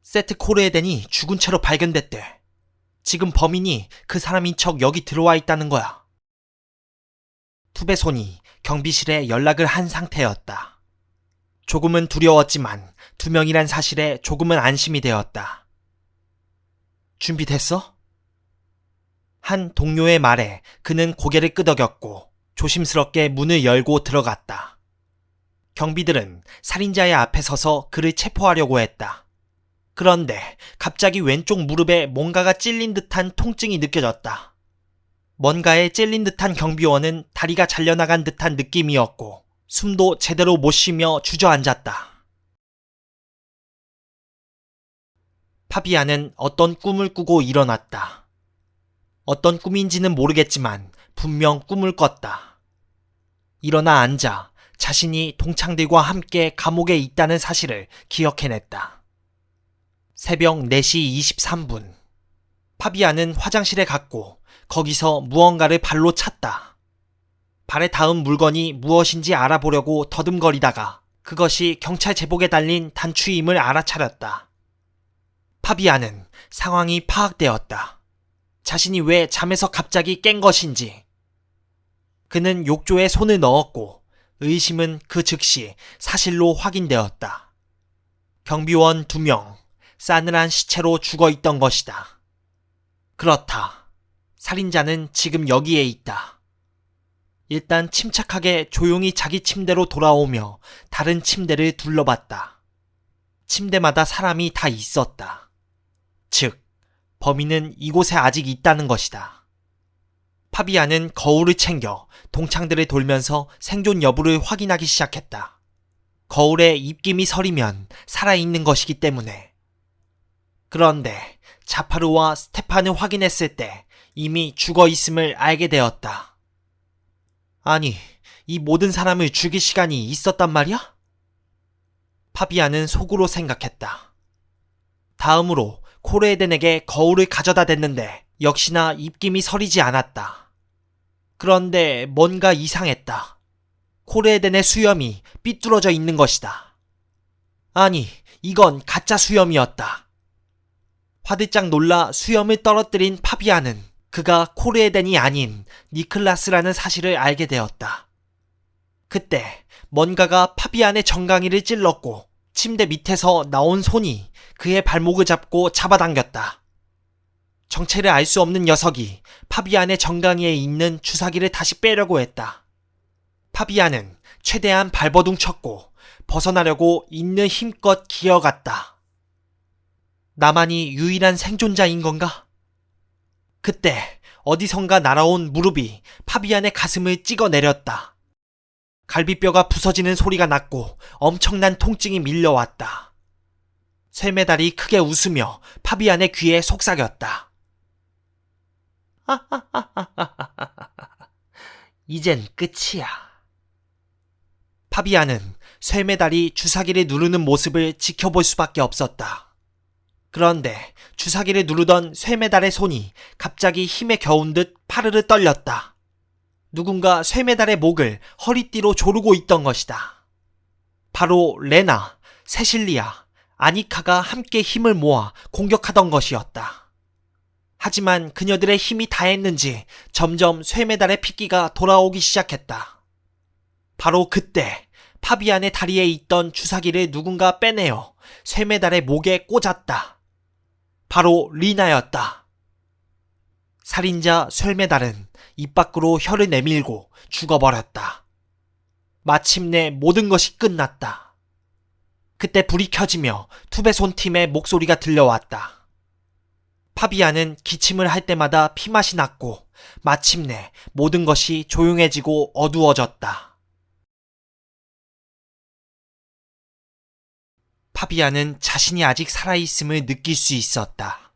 세트 코르에덴이 죽은 채로 발견됐대. 지금 범인이 그 사람인 척 여기 들어와 있다는 거야. 투베손이 경비실에 연락을 한 상태였다. 조금은 두려웠지만 2명이란 사실에 조금은 안심이 되었다. 준비됐어? 한 동료의 말에 그는 고개를 끄덕였고 조심스럽게 문을 열고 들어갔다. 경비들은 살인자의 앞에 서서 그를 체포하려고 했다. 그런데 갑자기 왼쪽 무릎에 뭔가가 찔린 듯한 통증이 느껴졌다. 뭔가에 찔린 듯한 경비원은 다리가 잘려나간 듯한 느낌이었고 숨도 제대로 못 쉬며 주저앉았다. 파비아는 어떤 꿈을 꾸고 일어났다. 어떤 꿈인지는 모르겠지만 분명 꿈을 꿨다. 일어나 앉아 자신이 동창들과 함께 감옥에 있다는 사실을 기억해냈다. 새벽 4시 23분. 파비아는 화장실에 갔고 거기서 무언가를 발로 찼다. 발에 닿은 물건이 무엇인지 알아보려고 더듬거리다가 그것이 경찰 제복에 달린 단추임을 알아차렸다. 파비아는 상황이 파악되었다. 자신이 왜 잠에서 갑자기 깬 것인지. 그는 욕조에 손을 넣었고 의심은 그 즉시 사실로 확인되었다. 경비원 2명, 싸늘한 시체로 죽어있던 것이다. 그렇다. 살인자는 지금 여기에 있다. 일단 침착하게 조용히 자기 침대로 돌아오며 다른 침대를 둘러봤다. 침대마다 사람이 다 있었다. 즉, 범인은 이곳에 아직 있다는 것이다. 파비아는 거울을 챙겨 동창들을 돌면서 생존 여부를 확인하기 시작했다. 거울에 입김이 서리면 살아있는 것이기 때문에. 그런데 자파르와 스테판을 확인했을 때 이미 죽어 있음을 알게 되었다. 아니, 이 모든 사람을 죽일 시간이 있었단 말이야? 파비아는 속으로 생각했다. 다음으로 코르에덴에게 거울을 가져다 댔는데 역시나 입김이 서리지 않았다. 그런데 뭔가 이상했다. 코르에덴의 수염이 삐뚤어져 있는 것이다. 아니, 이건 가짜 수염이었다. 화들짝 놀라 수염을 떨어뜨린 파비아는 그가 코르에덴이 아닌 니클라스라는 사실을 알게 되었다. 그때 뭔가가 파비안의 정강이를 찔렀고 침대 밑에서 나온 손이 그의 발목을 잡고 잡아당겼다. 정체를 알 수 없는 녀석이 파비안의 정강이에 있는 주사기를 다시 빼려고 했다. 파비안은 최대한 발버둥 쳤고 벗어나려고 있는 힘껏 기어갔다. 나만이 유일한 생존자인 건가? 그때 어디선가 날아온 무릎이 파비안의 가슴을 찍어내렸다. 갈비뼈가 부서지는 소리가 났고 엄청난 통증이 밀려왔다. 쇠메달이 크게 웃으며 파비안의 귀에 속삭였다. 이젠 끝이야. 파비안은 쇠메달이 주사기를 누르는 모습을 지켜볼 수밖에 없었다. 그런데 주사기를 누르던 쇠메달의 손이 갑자기 힘에 겨운 듯 파르르 떨렸다. 누군가 쇠메달의 목을 허리띠로 조르고 있던 것이다. 바로 레나, 세실리아, 아니카가 함께 힘을 모아 공격하던 것이었다. 하지만 그녀들의 힘이 다했는지 점점 쇠메달의 핏기가 돌아오기 시작했다. 바로 그때 파비안의 다리에 있던 주사기를 누군가 빼내어 쇠메달의 목에 꽂았다. 바로 리나였다. 살인자 쇠메달은 입 밖으로 혀를 내밀고 죽어버렸다. 마침내 모든 것이 끝났다. 그때 불이 켜지며 투베손 팀의 목소리가 들려왔다. 파비안은 기침을 할 때마다 피맛이 났고 마침내 모든 것이 조용해지고 어두워졌다. 파비안은 자신이 아직 살아있음을 느낄 수 있었다.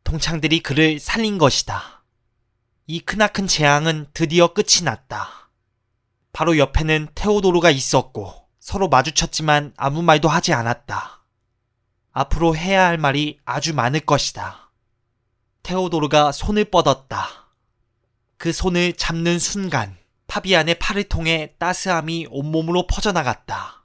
동창들이 그를 살린 것이다. 이 크나큰 재앙은 드디어 끝이 났다. 바로 옆에는 테오도르가 있었고 서로 마주쳤지만 아무 말도 하지 않았다. 앞으로 해야 할 말이 아주 많을 것이다. 테오도르가 손을 뻗었다. 그 손을 잡는 순간 파비안의 팔을 통해 따스함이 온몸으로 퍼져나갔다.